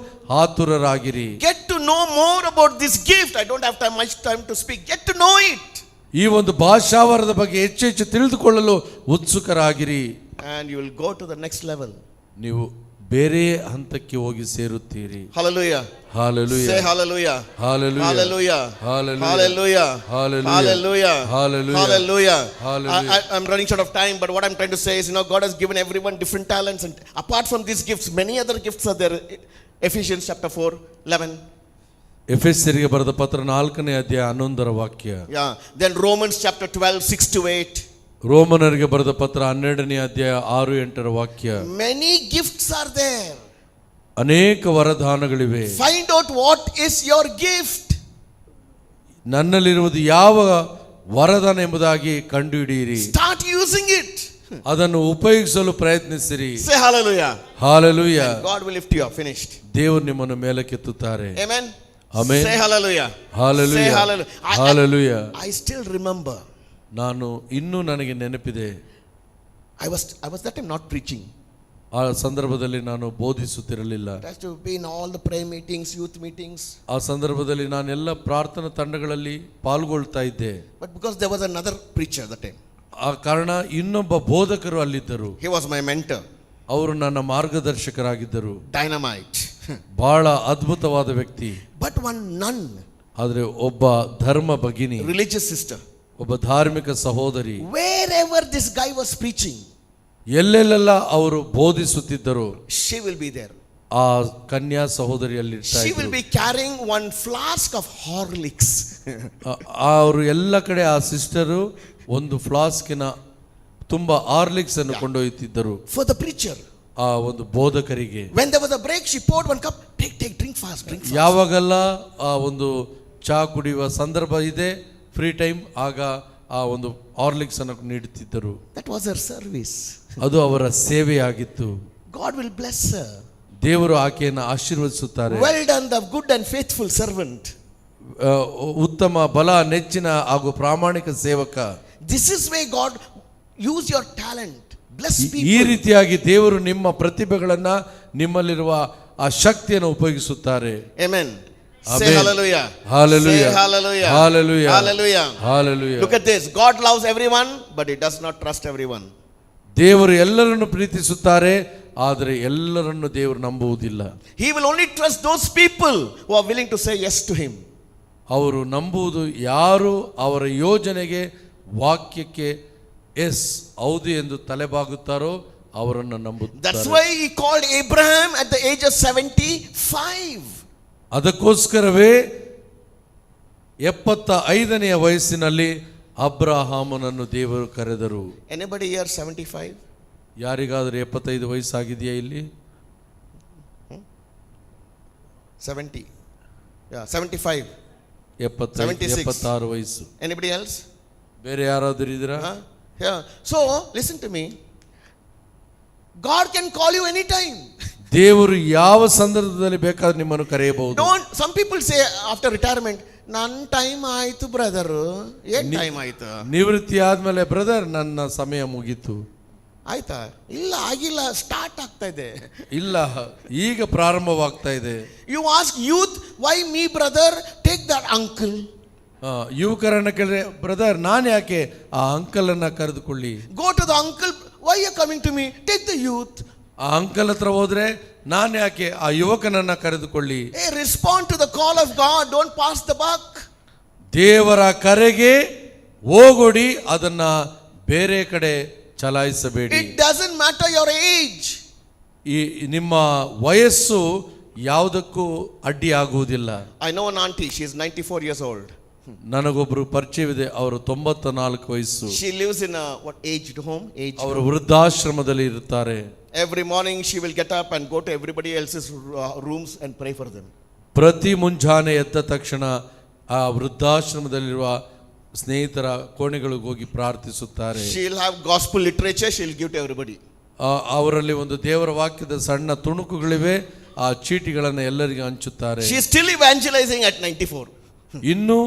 ಆತುರರಾಗಿರಿ. Get to know more about this gift. I don't have much time to speak. Get to know it. ಈ ಒಂದು ಭಾಷಾವರದ ಬಗ್ಗೆ ಹೆಚ್ಚೆಚ್ಚು ತಿಳಿದುಕೊಳ್ಳಲು ಉತ್ಸುಕರಾಗಿರಿ. And you will go to the next level. ನೀವು ಬೇರೆ ಹಂತಕ್ಕೆ ಹೋಗಿ ಸೇರುತ್ತೀರಿ. Hallelujah. Hallelujah. Say hallelujah. Hallelujah. Hallelujah. Hallelujah. Hallelujah. Hallelujah. Hallelujah. Hallelujah. Hallelujah. Hallelujah. I'm running short of time, but what I'm trying to say is, God has given everyone different talents, and apart from these gifts, many other gifts are there. Ephesians chapter 4:11. ಎಫೆಸರಿಗೆ ಬರೆದ ಪತ್ರ 4ನೇ ಅಧ್ಯಾಯ 11ರ ವಾಕ್ಯ. Yeah. Then Romans chapter 12 6-8. ರೋಮನರಿಗೆ ಬರೆದ ಪತ್ರ 12ನೇ ಅಧ್ಯಾಯ 6-8ರ ವಾಕ್ಯ. Many gifts are there. ಅನೇಕ ವರದಾನಗಳಿವೆ. Find out what is your gift. ನನ್ನಲ್ಲಿರುವುದು ಯಾವ ವರದಾನ ಎಂಬುದಾಗಿ ಕಂಡುಹಿಡಿಯಿರಿ. Start using it. ಅದನ್ನು ಉಪಯೋಗಿಸಲು ಪ್ರಯತ್ನಿಸಿರಿ. Say hallelujah. Hallelujah. God will lift you up. Finished. ದೇವರು ನಿಮ್ಮನ್ನು ಮೇಲಕ್ಕೆತ್ತುತ್ತಾರೆ. Amen. Amen. Say hallelujah. Hallelujah. Say hallelujah. Hallelujah. I still remember. ನಾನು ಇನ್ನೂ ನನಗೆ ನೆನಪಿದೆ. I was that time not preaching. ಆ ಸಂದರ್ಭದಲ್ಲಿ ನಾನು ಬೋಧಿಸುತ್ತಿರಲಿಲ್ಲ. It has to be in all the prayer meetings, youth meetings. ಆ ಸಂದರ್ಭದಲ್ಲಿ ನಾನೆಲ್ಲ ಪ್ರಾರ್ಥನಾ ತಂಡಗಳಲ್ಲಿ ಪಾಲ್ಗೊಳ್ತಾ ಇದ್ದೆ. But because there was another preacher that time. ಆ ಕಾರಣ ಇನ್ನೊಬ್ಬ ಬೋಧಕರು ಅಲ್ಲಿದ್ದರು. He was my mentor. ಅವರು ನನ್ನ ಮಾರ್ಗದರ್ಶಕರಾಗಿದ್ದರು. Dynamite. ಬಹಳ ಅದ್ಭುತವಾದ ವ್ಯಕ್ತಿ. But one nun. ಆದರೆ ಒಬ್ಬ ಧರ್ಮ ಭಗಿನಿ, Religious sister. ಒಬ್ಬ ಧಾರ್ಮಿಕ ಸಹೋದರಿ. Wherever this guy was preaching, ಎಲ್ಲೆಲ್ಲೆಲ್ಲ ಅವರು ಬೋಧಿಸುತ್ತಿದ್ದರು, she will be there. ಆ ಕನ್ಯಾ ಸಹೋದರಿಯಲ್ಲಿ She will be carrying one flask of Horlicks. ಅವರು ಎಲ್ಲ ಕಡೆ ಆ ಸಿಸ್ಟರು ಒಂದು ಫ್ಲಾಸ್ಕಿನ ತುಂಬಾ ಹಾರ್ಲಿಕ್ಸ್ ಅನ್ನು ಕೊಂಡೊಯ್ಯುತ್ತಿದ್ದರು. For the preacher. ಆ ಒಂದು ಬೋಧಕರಿಗೆ. When there was a break, she poured one cup. Take, drink fast. ಯಾವಾಗೆಲ್ಲ ಆ ಒಂದು ಚಾ ಕುಡಿಯುವ ಸಂದರ್ಭ ಇದೆ, ಫ್ರೀ ಟೈಮ್, ಆಗ ಆ ಒಂದು ಹಾರ್ಲಿಕ್ಸ್ ಅನ್ನು ನೀಡುತ್ತಿದ್ದರು. That was her service. ಅದು ಅವರ ಸೇವೆಯಾಗಿತ್ತು. God will bless her. ದೇವರು ಆಕೆಯನ್ನು ಆಶೀರ್ವದಿಸುತ್ತಾರೆ. Well done, the good and faithful servant. ಉತ್ತಮ, ಬಲ, ನೆಚ್ಚಿನ ಹಾಗೂ ಪ್ರಾಮಾಣಿಕ ಸೇವಕ. This is why God use your talent. Bless people. ಈ ರೀತಿಯಾಗಿ ದೇವರು ನಿಮ್ಮ ಪ್ರತಿಭೆಗಳನ್ನ, ನಿಮ್ಮಲ್ಲಿರುವ ಆ ಶಕ್ತಿಯನ್ನು ಉಪಯೋಗಿಸುತ್ತಾರೆ. Amen. Amen. Say hallelujah. Hallelujah. Say hallelujah. Hallelujah. Hallelujah. Hallelujah. Look at this. God loves everyone, but He does not trust everyone. ದೇವರು ಎಲ್ಲರನ್ನು ಪ್ರೀತಿಸುತ್ತಾರೆ, ಆದರೆ ಎಲ್ಲರನ್ನು ದೇವರು ನಂಬುವುದಿಲ್ಲ. He will only trust those people who are willing to say yes to Him. ಅವರು ನಂಬುವುದು ಯಾರು ಅವರ ಯೋಜನೆಗೆ, ವಾಕ್ಯಕ್ಕೆ ಎಸ್ ಹೌದು ಎಂದು ತಲೆಬಾಗುತ್ತಾರೋ ಅವರನ್ನು ನಂಬುತ್ತಾರೆ. That's why he called Abraham at the age of 75. ಅದಕ್ಕೋಸ್ಕರವೇ 75ನೆಯ ವಯಸ್ಸಿನಲ್ಲಿ ಅಬ್ರಹಾಮನನ್ನು ದೇವರು ಕರೆದರು. Anybody here 75? ಯಾರಿಗಾದರೂ 75 ವಯಸ್ಸಾಗಿದೆಯಾ ಇಲ್ಲಿ? 70. Yeah, 75. 76 ವಯಸ್ಸು. Anybody else? ಬೇರೆ ಯಾರಾದರೂ ಇದ್ದೀರಾ? Yeah. So listen to me. God can call you anytime. ದೇವರು ಯಾವ ಸಂದರ್ಭದಲ್ಲಿ ಬೇಕಾದ್ರೂ ನಿಮ್ಮನ್ನು ಕರೆಯಬಹುದು. Some people say after retirement, ನನ್ನ ಟೈಮ್ ಆಯ್ತು ಬ್ರದರ್. ಏನ್ ಟೈಮ್ ಆಯ್ತು? ನಿವೃತ್ತಿ ಆದ್ಮೇಲೆ ಬ್ರದರ್ ನನ್ನ ಸಮಯ ಮುಗೀತು. ಆಯ್ತಾ? ಇಲ್ಲ, ಆಗಿಲ್ಲ, ಸ್ಟಾರ್ಟ್ ಆಗ್ತಾ ಇದೆ. ಇಲ್ಲ, ಈಗ ಪ್ರಾರಂಭವಾಗ್ತಾ ಇದೆ. You ask youth, why me brother, take that uncle. ಯುವಕರನ್ನ ಕೇಳಿದ್ರೆ, ಬ್ರದರ್ ನಾನು ಯಾಕೆ ಆ ಅಂಕಲ್ ಅನ್ನ ಕರೆದುಕೊಳ್ಳಿ. Go to the uncle, why you coming to me, take the youth. ಆ ಅಂಕಲ್ ಹತ್ರ ಹೋದ್ರೆ ನಾನು ಯಾಕೆ ಆ ಯುವಕನನ್ನ ಕರೆದುಕೊಳ್ಳಿ. Respond to the call of God, don't pass the buck. ದೇವರ ಕರೆಗೆ ಹೋಗೊಡಿ, ಅದನ್ನ ಬೇರೆ ಕಡೆ ಚಲಾಯಿಸಬೇಡಿ. It doesn't matter your age. ಈ ನಿಮ್ಮ ವಯಸ್ಸು ಯಾವುದಕ್ಕೂ ಅಡ್ಡಿ ಆಗುವುದಿಲ್ಲ. I know an aunty, she is 94 years old. ನನಗೊಬ್ರು ಪರಿಚಯವಿದೆ, ಅವರು 94 ವಯಸ್ಸು. She lives in a aged home. ಅವರು ವೃದ್ಧಾಶ್ರಮದಲ್ಲಿ ಇರುತ್ತಾರೆ. Every morning she will get up and go to everybody else's rooms and pray for them. ಪ್ರತಿ ಮುಂಜಾನೆ ಎದ್ದ ತಕ್ಷಣ ಆ ವೃದ್ಧಾಶ್ರಮದಲ್ಲಿರುವ ಸ್ನೇಹಿತರ ಕೋಣೆಗಳಿಗೆ ಹೋಗಿ ಪ್ರಾರ್ಥಿಸುತ್ತಾರೆ. She will have gospel literature, she will give to everybody. ಅವರಲ್ಲಿ ಒಂದು ದೇವರ ವಾಕ್ಯದ ಸಣ್ಣ ತುಣುಕುಗಳಿವೆ, ಆ ಚೀಟಿಗಳನ್ನು ಎಲ್ಲರಿಗೂ ಹಂಚುತ್ತಾರೆ. She is still evangelizing at 94. ಇನ್ನು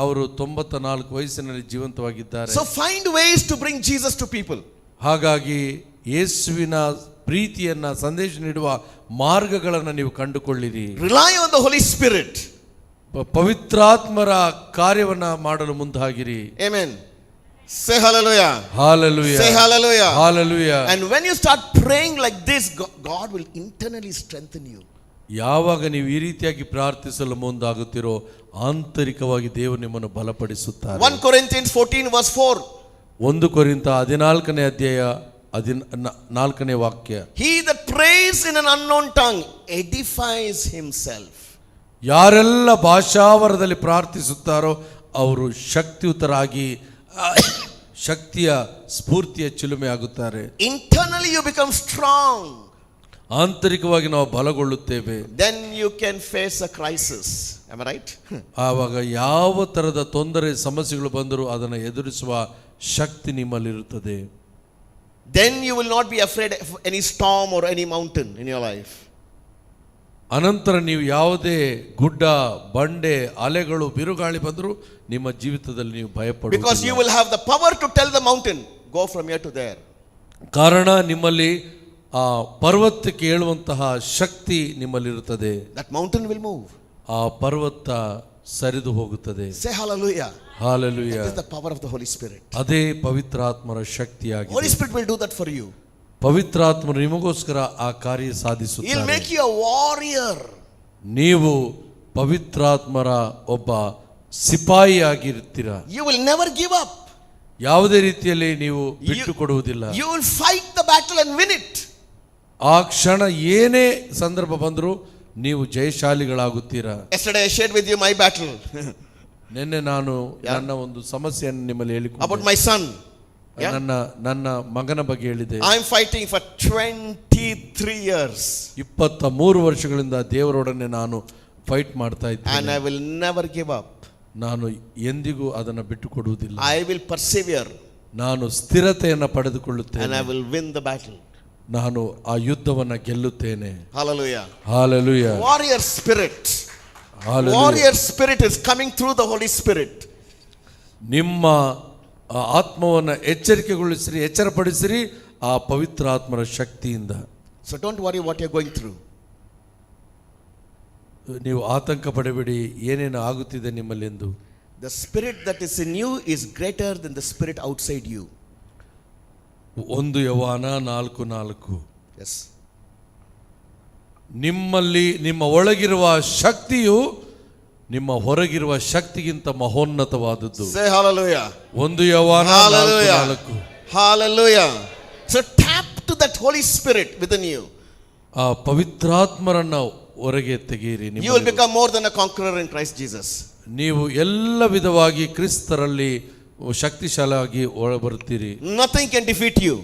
ಅವರು 94 ವಯಸ್ಸಿನಲ್ಲಿ ಜೀವಂತವಾಗಿದ್ದಾರೆ. So find ways to bring Jesus to people. ಹಾಗಾಗಿ ಯೇಸುವಿನ ಪ್ರೀತಿಯನ್ನ ಸಂದೇಶ ನೀಡುವ ಮಾರ್ಗಗಳನ್ನು ನೀವು ಕಂಡುಕೊಳ್ಳಿರಿ. Rely on the Holy Spirit. ಪವಿತ್ರಾತ್ಮರ ಕಾರ್ಯವನ್ನ ಮಾಡಲು ಮುಂದಾಗಿರಿ. Amen. Say hallelujah. Hallelujah. Say hallelujah. Hallelujah. And when you start praying like this, God will internally strengthen you. ಯಾವಾಗ ನೀವು ಈ ರೀತಿಯಾಗಿ ಪ್ರಾರ್ಥಿಸಲು ಮುಂದಾಗುತ್ತೀರೋ ಆಂತರಿಕವಾಗಿ ದೇವರು ನಿಮ್ಮನ್ನು ಬಲಪಡಿಸುತ್ತಾರೆ. 1 Corinthians 14 verse 4. 1 ಕೊರಿಂಥ 14ನೇ ಅಧ್ಯಾಯ 14ನೇ ವಾಕ್ಯ. He that prays in an unknown tongue edifies himself. ಯಾರೆಲ್ಲ ಭಾಷಾವರದಲ್ಲಿ ಪ್ರಾರ್ಥಿಸುತ್ತಾರೋ ಅವರು ಶಕ್ತಿಯುತರಾಗಿ ಶಕ್ತಿಯ ಸ್ಫೂರ್ತಿಯ ಚಿಲುಮೆ ಆಗುತ್ತಾರೆ. Internally you become strong. ಆಂತರಿಕವಾಗಿ ನಾವು ಬಲಗೊಳ್ಳುತ್ತೇವೆ. Then you can face a crisis. Am I right? ಆವಾಗ ಯಾವ ತರದ ತೊಂದರೆ ಸಮಸ್ಯೆಗಳು ಬಂದರೂ ಅದನ್ನು ಎದುರಿಸುವ ಶಕ್ತಿ ನಿಮ್ಮಲ್ಲಿರುತ್ತದೆ. Then you will not be afraid of any storm or any mountain in your life. ಅನಂತರ ನೀವು ಯಾವುದೇ ಗುಡ್ಡ ಬಂಡೆ ಅಲೆಗಳು ಬಿರುಗಾಳಿ ಬಂದರೂ ನಿಮ್ಮ ಜೀವಿತದಲ್ಲಿ ನೀವು ಭಯಪಡುವುದಿಲ್ಲ. Because you will have the power to tell the mountain, go from here to there. ಕಾರಣ ನಿಮ್ಮಲ್ಲಿ ಆ ಪರ್ವತಕ್ಕೆ ಹೇಳುವಂತಹ ಶಕ್ತಿ ನಿಮ್ಮಲ್ಲಿರುತ್ತದೆ. That mountain will move. ಆ ಪರ್ವತ ಸರಿದು ಹೋಗುತ್ತದೆ. Say hallelujah. Hallelujah. That is the power of the Holy Spirit. ಅದೇ ಪವಿತ್ರಾತ್ಮರ ಶಕ್ತಿಯಾಗಿದೆ. Holy Spirit will do that for you. ಪವಿತ್ರಾತ್ಮರು ನಿಮಗೋಸ್ಕರ ಆ ಕಾರ್ಯ ಸಾಧಿಸುತ್ತಾರೆ. He'll make you a warrior. ನೀವು ಪವಿತ್ರಾತ್ಮರ ಒಬ್ಬ ಸಿಪಾಯಿಯಾಗಿರ್ತೀರಾ. You will never give up. ಯಾವುದೇ ರೀತಿಯಲ್ಲಿ ನೀವು ಬಿಟ್ಟು ಕೊಡುವುದಿಲ್ಲ. You will fight the battle and win it. ಆ ಕ್ಷಣ ಏನೇ ಸಂದರ್ಭ ಬಂದರೂ ನೀವು ಜಯಶಾಲಿಗಳಾಗುತ್ತೀರಾ. Yesterday I shared with you my battle. ನಿನ್ನೆ ನಾನು ನನ್ನ ಒಂದು ಸಮಸ್ಯೆಯನ್ನು ನಿಮ್ಮಲ್ಲಿ ಹೇಳಿಕೊಂಡೆ. About my son. ನನ್ನ ಮಗನ ಬಗ್ಗೆ ಹೇಳಿದೆ. I am fighting for 23 years. 23 ವರ್ಷಗಳಿಂದ ದೇವರೊಡನೆ ನಾನು ಫೈಟ್ ಮಾಡ್ತಾ ಇದ್ದೇನೆ. And I will never give up. ನಾನು ಎಂದಿಗೂ ಅದನ್ನು ಬಿಟ್ಟು ಕೊಡುವುದಿಲ್ಲ. I will persevere. ನಾನು ಸ್ಥಿರತೆಯನ್ನು ಪಡೆದುಕೊಳ್ಳುತ್ತೇನೆ. And I will win the battle. ನಾನು ಆ ಯುದ್ಧವನ್ನು ಗೆಲ್ಲುತ್ತೇನೆ. Hallelujah. Hallelujah. Warrior spirit. Hallelujah. Warrior spirit is coming through the Holy Spirit. ನಿಮ್ಮ ಆತ್ಮವನ್ನು ಎಚ್ಚರಪಡಿಸಿರಿ ಆ ಪವಿತ್ರ ಆತ್ಮರ ಶಕ್ತಿಯಿಂದ. So don't worry what you're going through. ನೀವು ಆತಂಕ ಪಡಬೇಡಿ ಏನೇನು ಆಗುತ್ತಿದೆ ನಿಮ್ಮಲ್ಲೆಂದು. The spirit that is in you is greater than the spirit outside you. 1 ಯೋಹಾನ 4:4. Yes. ನಿಮ್ಮಲ್ಲಿ ನಿಮ್ಮ ಒಳಗಿರುವ ಶಕ್ತಿಯು ನಿಮ್ಮ ಹೊರಗಿರುವ ಶಕ್ತಿಗಿಂತ ಮಹೋನ್ನತವಾದದ್ದು. Say hallelujah. 1 ಯೋಹಾನ 4:4. Hallelujah. So tap to that Holy Spirit within you. ಆ ಪವಿತ್ರಾತ್ಮರನ್ನ ಹೊರಗೆ ತೆಗೆಯಿರಿ. You will become more than a conqueror in Christ Jesus. ನೀವು ಎಲ್ಲ ವಿಧವಾಗಿ ಕ್ರಿಸ್ತರಲ್ಲಿ ಶಕ್ತಿಶಾಲಿಯಾಗಿ ಹೊರಬರುತ್ತೀರಿ. Nothing can defeat you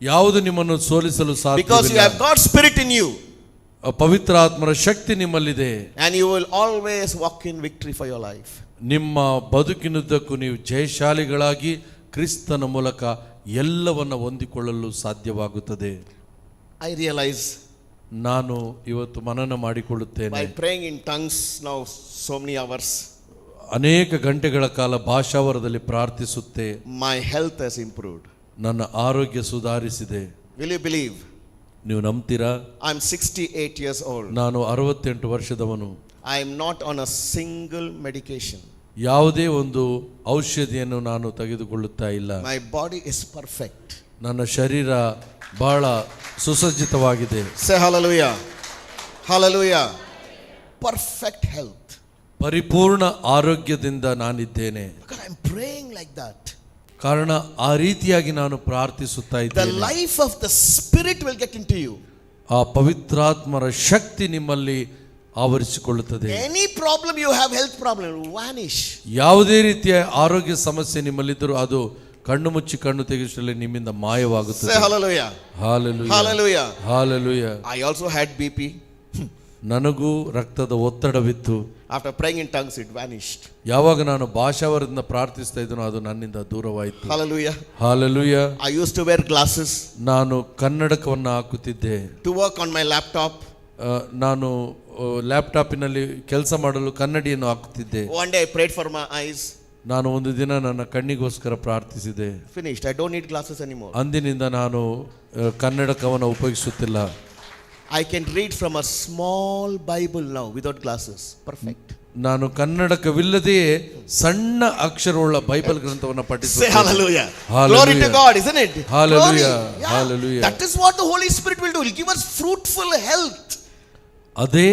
ಯಾವುದು ನಿಮ್ಮನ್ನು ಸೋಲಿಸಲು because you ಸಾಧ್ಯವಿಲ್ಲ. have God's Spirit in you, ಆ ಪವಿತ್ರಾತ್ಮರ ಶಕ್ತಿ ನಿಮ್ಮಲ್ಲಿದೆ. and you will always walk in victory for your life. ನಿಮ್ಮ ಬದುಕಿನುದ್ದಕ್ಕೂ ನೀವು ಜಯಶಾಲಿಗಳಾಗಿ ಕ್ರಿಸ್ತನ ಮೂಲಕ ಎಲ್ಲವನ್ನ ಹೊಂದಿಕೊಳ್ಳಲು ಸಾಧ್ಯವಾಗುತ್ತದೆ. I realize ನಾನು ಇವತ್ತು ಮನನ ಮಾಡಿಕೊಳ್ಳುತ್ತೇನೆ. by praying in tongues now so many hours, ಅನೇಕ ಗಂಟೆಗಳ ಕಾಲ ಭಾಷಾವರದಲ್ಲಿ ಪ್ರಾರ್ಥಿಸುತ್ತೆ. my health has improved. ನನ್ನ ಆರೋಗ್ಯ ಸುಧಾರಿಸಿದೆ. Will you believe? ನೀವು ನಂಬ್ತೀರಾ? I'm 68 years old. ನಾನು 68 ವರ್ಷದವನು. I am not on a single medication. ಯಾವುದೇ ಒಂದು ಔಷಧಿಯನ್ನು ನಾನು ತೆಗೆದುಕೊಳ್ಳುತ್ತಾ ಇಲ್ಲ. My body is perfect. ನನ್ನ ಶರೀರ ಬಹಳ ಸುಸಜ್ಜಿತವಾಗಿದೆ. Say hallelujah. Hallelujah. Perfect health. ಪರಿಪೂರ್ಣ ಆರೋಗ್ಯದಿಂದ ನಾನಿದ್ದೇನೆ. Because I'm praying like that. ಕಾರಣ ಆ ರೀತಿಯಾಗಿ ನಾನು ಪ್ರಾರ್ಥಿಸುತ್ತಾ The ಇದ್ದೇನೆ. life of the Spirit will get into you. ಆ ಪವಿತ್ರಾತ್ಮರ ಶಕ್ತಿ ನಿಮ್ಮಲ್ಲಿ ಆವರಿಸಿಕೊಳ್ಳುತ್ತದೆ. Any problem you have, health problem, will vanish. ಯಾವುದೇ ರೀತಿಯ ಆರೋಗ್ಯ ಸಮಸ್ಯೆ ನಿಮ್ಮಲ್ಲಿದ್ದರೂ ಅದು ಕಣ್ಣು ಮುಚ್ಚಿ ಕಣ್ಣು ತೆಗೆಸುವಲ್ಲಿ ನಿಮ್ಮಿಂದ ಮಾಯವಾಗುತ್ತದೆ. Say hallelujah. Hallelujah. Hallelujah. Hallelujah. I also had BP. ನನಗೂ ರಕ್ತದ ಒತ್ತಡವಿತ್ತು. After praying in tongues, it vanished. ಯಾವಾಗ ನಾನು ಭಾಷಾವರದಿಂದ ಪ್ರಾರ್ಥಿಸ್ತಾ ಇದ್ದನೋ ಅದು ನನ್ನಿಂದ ದೂರವಾಯಿತು. Hallelujah. Hallelujah. I used to wear glasses ನಾನು ಕನ್ನಡಕವನ್ನು ಹಾಕುತ್ತಿದ್ದೆ. to work on my laptop. ನಾನು ಲ್ಯಾಪ್ಟಾಪಿನಲ್ಲಿ ಕೆಲಸ ಮಾಡಲು ಕನ್ನಡಿಯನ್ನು ಹಾಕುತ್ತಿದ್ದೆ. One day I prayed for my eyes. ನಾನು ಒಂದು ದಿನ ನನ್ನ ಕಣ್ಣಿಗೋಸ್ಕರ ಪ್ರಾರ್ಥಿಸಿದೆ. Finished. I don't need glasses anymore. ಅಂದಿನಿಂದ ನಾನು ಕನ್ನಡಕವನ್ನು ಉಪಯೋಗಿಸುತ್ತಿಲ್ಲ. I can read from a small Bible now without glasses. Perfect. ನಾನು ಕನ್ನಡಕವಿಲ್ಲದೆಯೇ ಸಣ್ಣ ಅಕ್ಷರವುಳ್ಳ ಬೈಬಲ್ ಗ್ರಂಥವನ್ನು Say ಪಠಿಸುತ್ತೇನೆ. hallelujah. Hallelujah. Glory to God, isn't it? Hallelujah. Glory. Yeah. Hallelujah. That is what the Holy Spirit will do. He'll give us fruitful health. ಅದೇ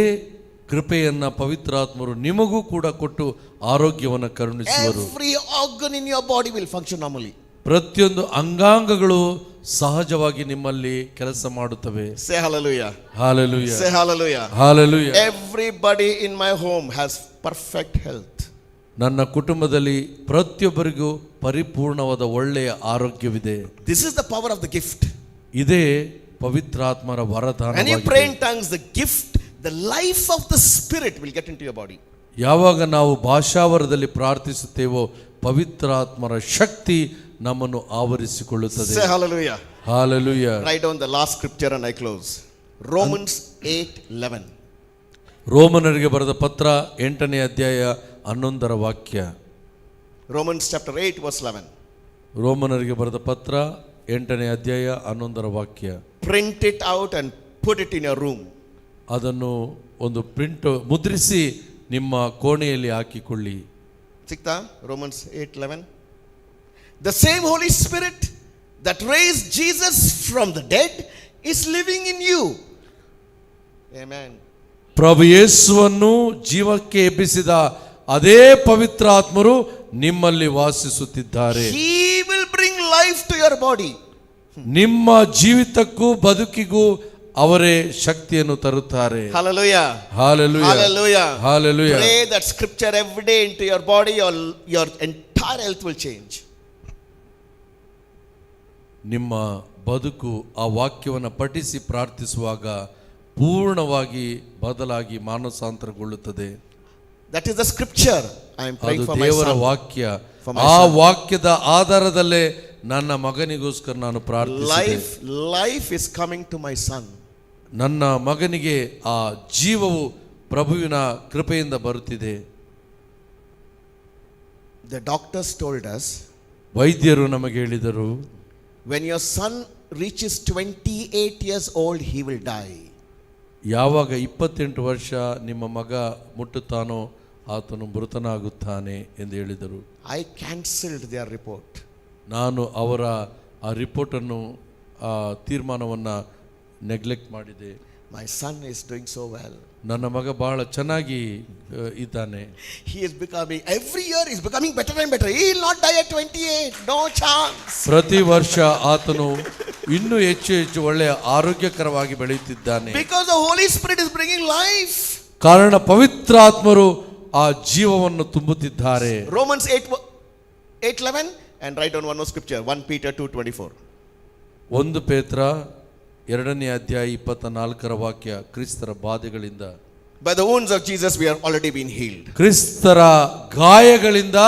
ಕೃಪೆಯನ್ನ ಪವಿತ್ರಾತ್ಮರು ನಿಮಗೂ ಕೂಡ ಕೊಟ್ಟು ಆರೋಗ್ಯವನ್ನು ಕರುಣಿಸುವರು. Every organ in your body will function normally. ಪ್ರತಿಯೊಂದು ಅಂಗಾಂಗಗಳು ಸಹಜವಾಗಿ ನಿಮ್ಮಲ್ಲಿ ಕೆಲಸ ಮಾಡುತ್ತವೆ. Say hallelujah. Hallelujah. Say hallelujah. Hallelujah. Everybody in my home has perfect health. ನನ್ನ ಕುಟುಂಬದಲ್ಲಿ ಪ್ರತಿಯೊಬ್ಬರಿಗೂ ಪರಿಪೂರ್ಣವಾದ ಒಳ್ಳೆಯ ಆರೋಗ್ಯವಿದೆ. This is the power of the gift. ಇದೇ ಪವಿತ್ರಾತ್ಮರ When you ವರದಾನವಾಗಿದೆ. pray in tongues, the gift, the life of the Spirit will get into your body. ಯಾವಾಗ ನಾವು ಭಾಷಾವರದಲ್ಲಿ ಪ್ರಾರ್ಥಿಸುತ್ತೇವೋ ಪವಿತ್ರಾತ್ಮರ ಶಕ್ತಿ ನಮ್ಮನ್ನು ಆವರಿಸಿಕೊಳ್ಳುತ್ತದೆ. Say hallelujah. Hallelujah. Write down the last scripture and I close. Romans 8:11. ರೋಮನರಿಗೆ ಬರೆದ ಪತ್ರ 8ನೇ ಅಧ್ಯಾಯ 11ರ ವಾಕ್ಯ. Romans chapter 8 verse 11. ರೋಮನರಿಗೆ ಬರೆದ ಪತ್ರ 8ನೇ ಅಧ್ಯಾಯ 11ರ ವಾಕ್ಯ. Print it out and put it in your room. ಅದನ್ನು ಒಂದು ಪ್ರಿಂಟ್ ಮುದ್ರಿಸಿ ನಿಮ್ಮ ಕೋಣೆಯಲ್ಲಿ ಹಾಕಿಕೊಳ್ಳಿ. Sikta, Romans 8:11. The same Holy Spirit that raised Jesus from the dead is living in you. Amen. ಪ್ರಭು ಯೇಸುವನ್ನು ಜೀವಕ್ಕೆ ಎಬ್ಬಿಸಿದ ಅದೇ ಪವಿತ್ರಾತ್ಮರು ನಿಮ್ಮಲ್ಲಿ ವಾಸಿಸುತ್ತಿದ್ದಾರೆ. He will bring life to your body. ನಿಮ್ಮ ಜೀವಿತಕ್ಕೂ ಬದುಕಿಗೂ ಅವರೇ ಶಕ್ತಿಯನ್ನು ತರುತ್ತಾರೆ. Hallelujah. Hallelujah. Hallelujah. Hallelujah. Pray that scripture every day into your body, your entire health will change. ನಿಮ್ಮ ಬದುಕು ಆ ವಾಕ್ಯವನ್ನು ಪಠಿಸಿ ಪ್ರಾರ್ಥಿಸುವಾಗ ಪೂರ್ಣವಾಗಿ ಬದಲಾಗಿ ಮಾನಸಾಂತರಗೊಳ್ಳುತ್ತದೆ. That is the scripture I am praying ಅದು for my ದೇವರ son. ವಾಕ್ಯ. For my ಆ son. ವಾಕ್ಯದ ಆಧಾರದಲ್ಲೇ ನನ್ನ ಮಗನಿಗೋಸ್ಕರ ನಾನು ಪ್ರಾರ್ಥಿಸಿದೆ. Life is coming to my son. ನನ್ನ ಮಗನಿಗೆ ಆ ಜೀವವು ಪ್ರಭುವಿನ ಕೃಪೆಯಿಂದ ಬರುತ್ತಿದೆ. The doctors told us, ವೈದ್ಯರು ನಮಗೆ ಹೇಳಿದರು, when your son reaches 28 years old, he will die. ಯಾವಾಗ 28 ವರ್ಷ ನಿಮ್ಮ ಮಗ ಮುಟ್ಟುತ್ತಾನೋ ಆತನು ಮೃತನಾಗುತ್ತಾನೆ ಎಂದು ಹೇಳಿದರು. I cancelled their report. ನಾನು ಅವರ ಆ ರಿಪೋರ್ಟನ್ನು ಆ ತೀರ್ಮಾನವನ್ನು ನೆಗ್ಲೆಕ್ಟ್ ಮಾಡಿದೆ. My son is doing so well. ನನ್ನ ಮಗ ಬಹಳ ಚೆನ್ನಾಗಿ ಇದ್ದಾನೆ. He is becoming, every year he is becoming better and better. He will not die at 28. No chance. ಪ್ರತಿ ವರ್ಷ ಆತನು ಇನ್ನೂ ಹೆಚ್ಚು ಹೆಚ್ಚು ಒಳ್ಳೆಯ ಆರೋಗ್ಯಕರವಾಗಿ ಬೆಳೆಯುತ್ತಿದ್ದಾನೆ. Because the Holy Spirit is bringing life. ಕಾರಣ ಪವಿತ್ರಾತ್ಮರು ಆ ಜೀವವನ್ನು ತುಂಬುತ್ತಿದ್ದಾರೆ. Romans 8:11 and write down one more scripture. 1 Peter 2:24. 1 ಪೇತ್ರ 2ನೇ ಅಧ್ಯಾಯ 24ರ ವಾಕ್ಯ. ಕ್ರಿಸ್ತರ ಬಾಧೆಗಳಿಂದ, By the wounds of Jesus we are already been healed. ಕ್ರಿಸ್ತರ ಗಾಯಗಳಿಂದ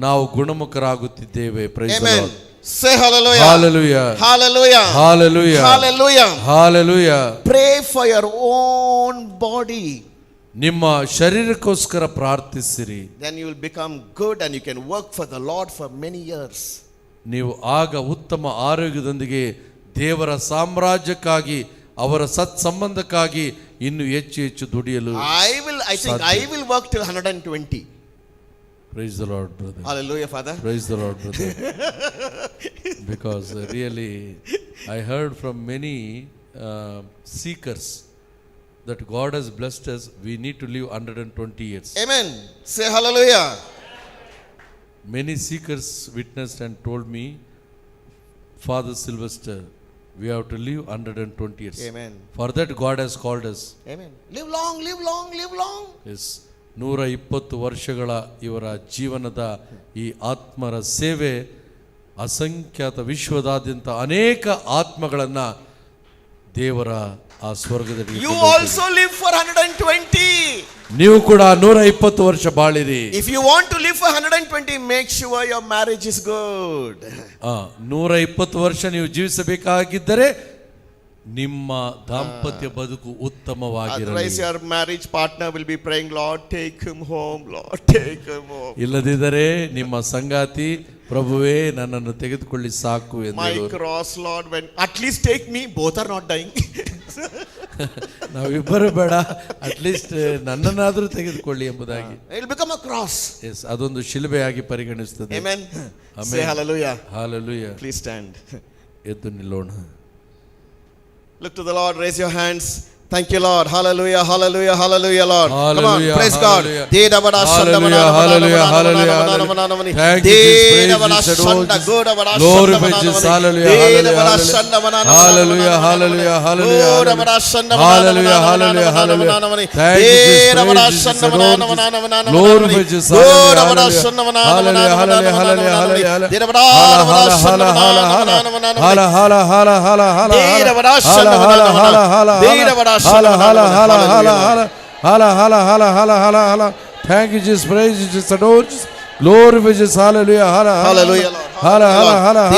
ನಾವು ಗುಣಮುಖರಾಗುತ್ತಿದ್ದೇವೆ. Praise the Amen. Lord. Say hallelujah. Hallelujah. Hallelujah. Hallelujah. Hallelujah. Hallelujah. Pray for your own body. ನಿಮ್ಮ ಶರೀರಕ್ಕೋಸ್ಕರ ಪ್ರಾರ್ಥಿಸಿರಿ. Then you will become good and you can work for the Lord for many years. ನೀವು ಆಗ ಉತ್ತಮ ಆರೋಗ್ಯದೊಂದಿಗೆ ದೇವರ ಸಾಮ್ರಾಜ್ಯಕ್ಕಾಗಿ, ಅವರ ಸತ್ಸಂಬಂಧಕ್ಕಾಗಿ ಇನ್ನು ಹೆಚ್ಚು ಹೆಚ್ಚು ದುಡಿಯಲು I think I will work till 120. Praise the Lord, brother. Hallelujah, Father. Praise the Lord, brother. Because really I heard from many seekers that God has blessed us, we need to live 120 years. Amen. Say hallelujah. Many seekers witnessed and told me, Father Sylvester, we have to live 120 years. Amen. For that God has called us. Amen. Live long, live long, live long. Yes. 120 ವರ್ಷಗಳ ಇವರ ಜೀವನದ ಈ ಆತ್ಮರ ಸೇವೆ ಅಸಂಖ್ಯಾತ ವಿಶ್ವದಾದ್ಯಂತ ಅನೇಕ ಆತ್ಮಗಳನ್ನ ದೇವರ ಆ ಸ್ವರ್ಗದಲ್ಲಿ You also live for 120. ನೀವು ಕೂಡ 120 ವರ್ಷ ಬಾಳಿರಿ. If you want to live for 120, make sure your marriage is good. 120 ವರ್ಷ ನೀವು ಜೀವಿಸಬೇಕಾಗಿದ್ದರೆ ನಿಮ್ಮ ದಾಂಪತ್ಯ ಬದುಕು ಉತ್ತಮವಾಗಿರಲಿ. Otherwise your marriage partner will be praying, Lord take him home, Lord take him home. ಇಲ್ಲದಿದ್ದರೆ ನಿಮ್ಮ ಸಂಗಾತಿ, ಪ್ರಭುವೇ ನನ್ನನ್ನು ತೆಗೆದುಕೊಳ್ಳಿ ಸಾಕು ಎಂದು. My cross, Lord, when at least take me, both are not dying. ನಾವಿಬ್ಬರು ಬೇಡ, ಅಟ್ಲೀಸ್ಟ್ ನನ್ನನ್ನಾದರೂ ತೆಗೆದುಕೊಳ್ಳಿ ಎಂಬುದಾಗಿ. It will become a cross. Yes, ಅದೊಂದು ಶಿಲುಬೆಯಾಗಿ ಪರಿಗಣಿಸುತ್ತದೆ. Amen. Amen. Say hallelujah. Hallelujah. Please stand. ಎದ್ದು ನಿಲ್ಲೋಣ. Look to the Lord, raise your hands. Thank you, Lord. Hallelujah, hallelujah, hallelujah, Lord. Come on, praise God. Hallelujah, hallelujah, hallelujah. Thank you, Jesus. Glory be to Jesus. Hallelujah, hallelujah, hallelujah, hallelujah. Hallelujah, hallelujah, hallelujah. Thank you, Jesus. Glory be to Jesus. Hallelujah, hallelujah, hallelujah, hallelujah. Hallelujah. Thank you, Jesus. Praise you, Jesus. Adore Jesus. Glory be to Jesus. Hallelujah. Hallelujah, Lord. Hallelujah.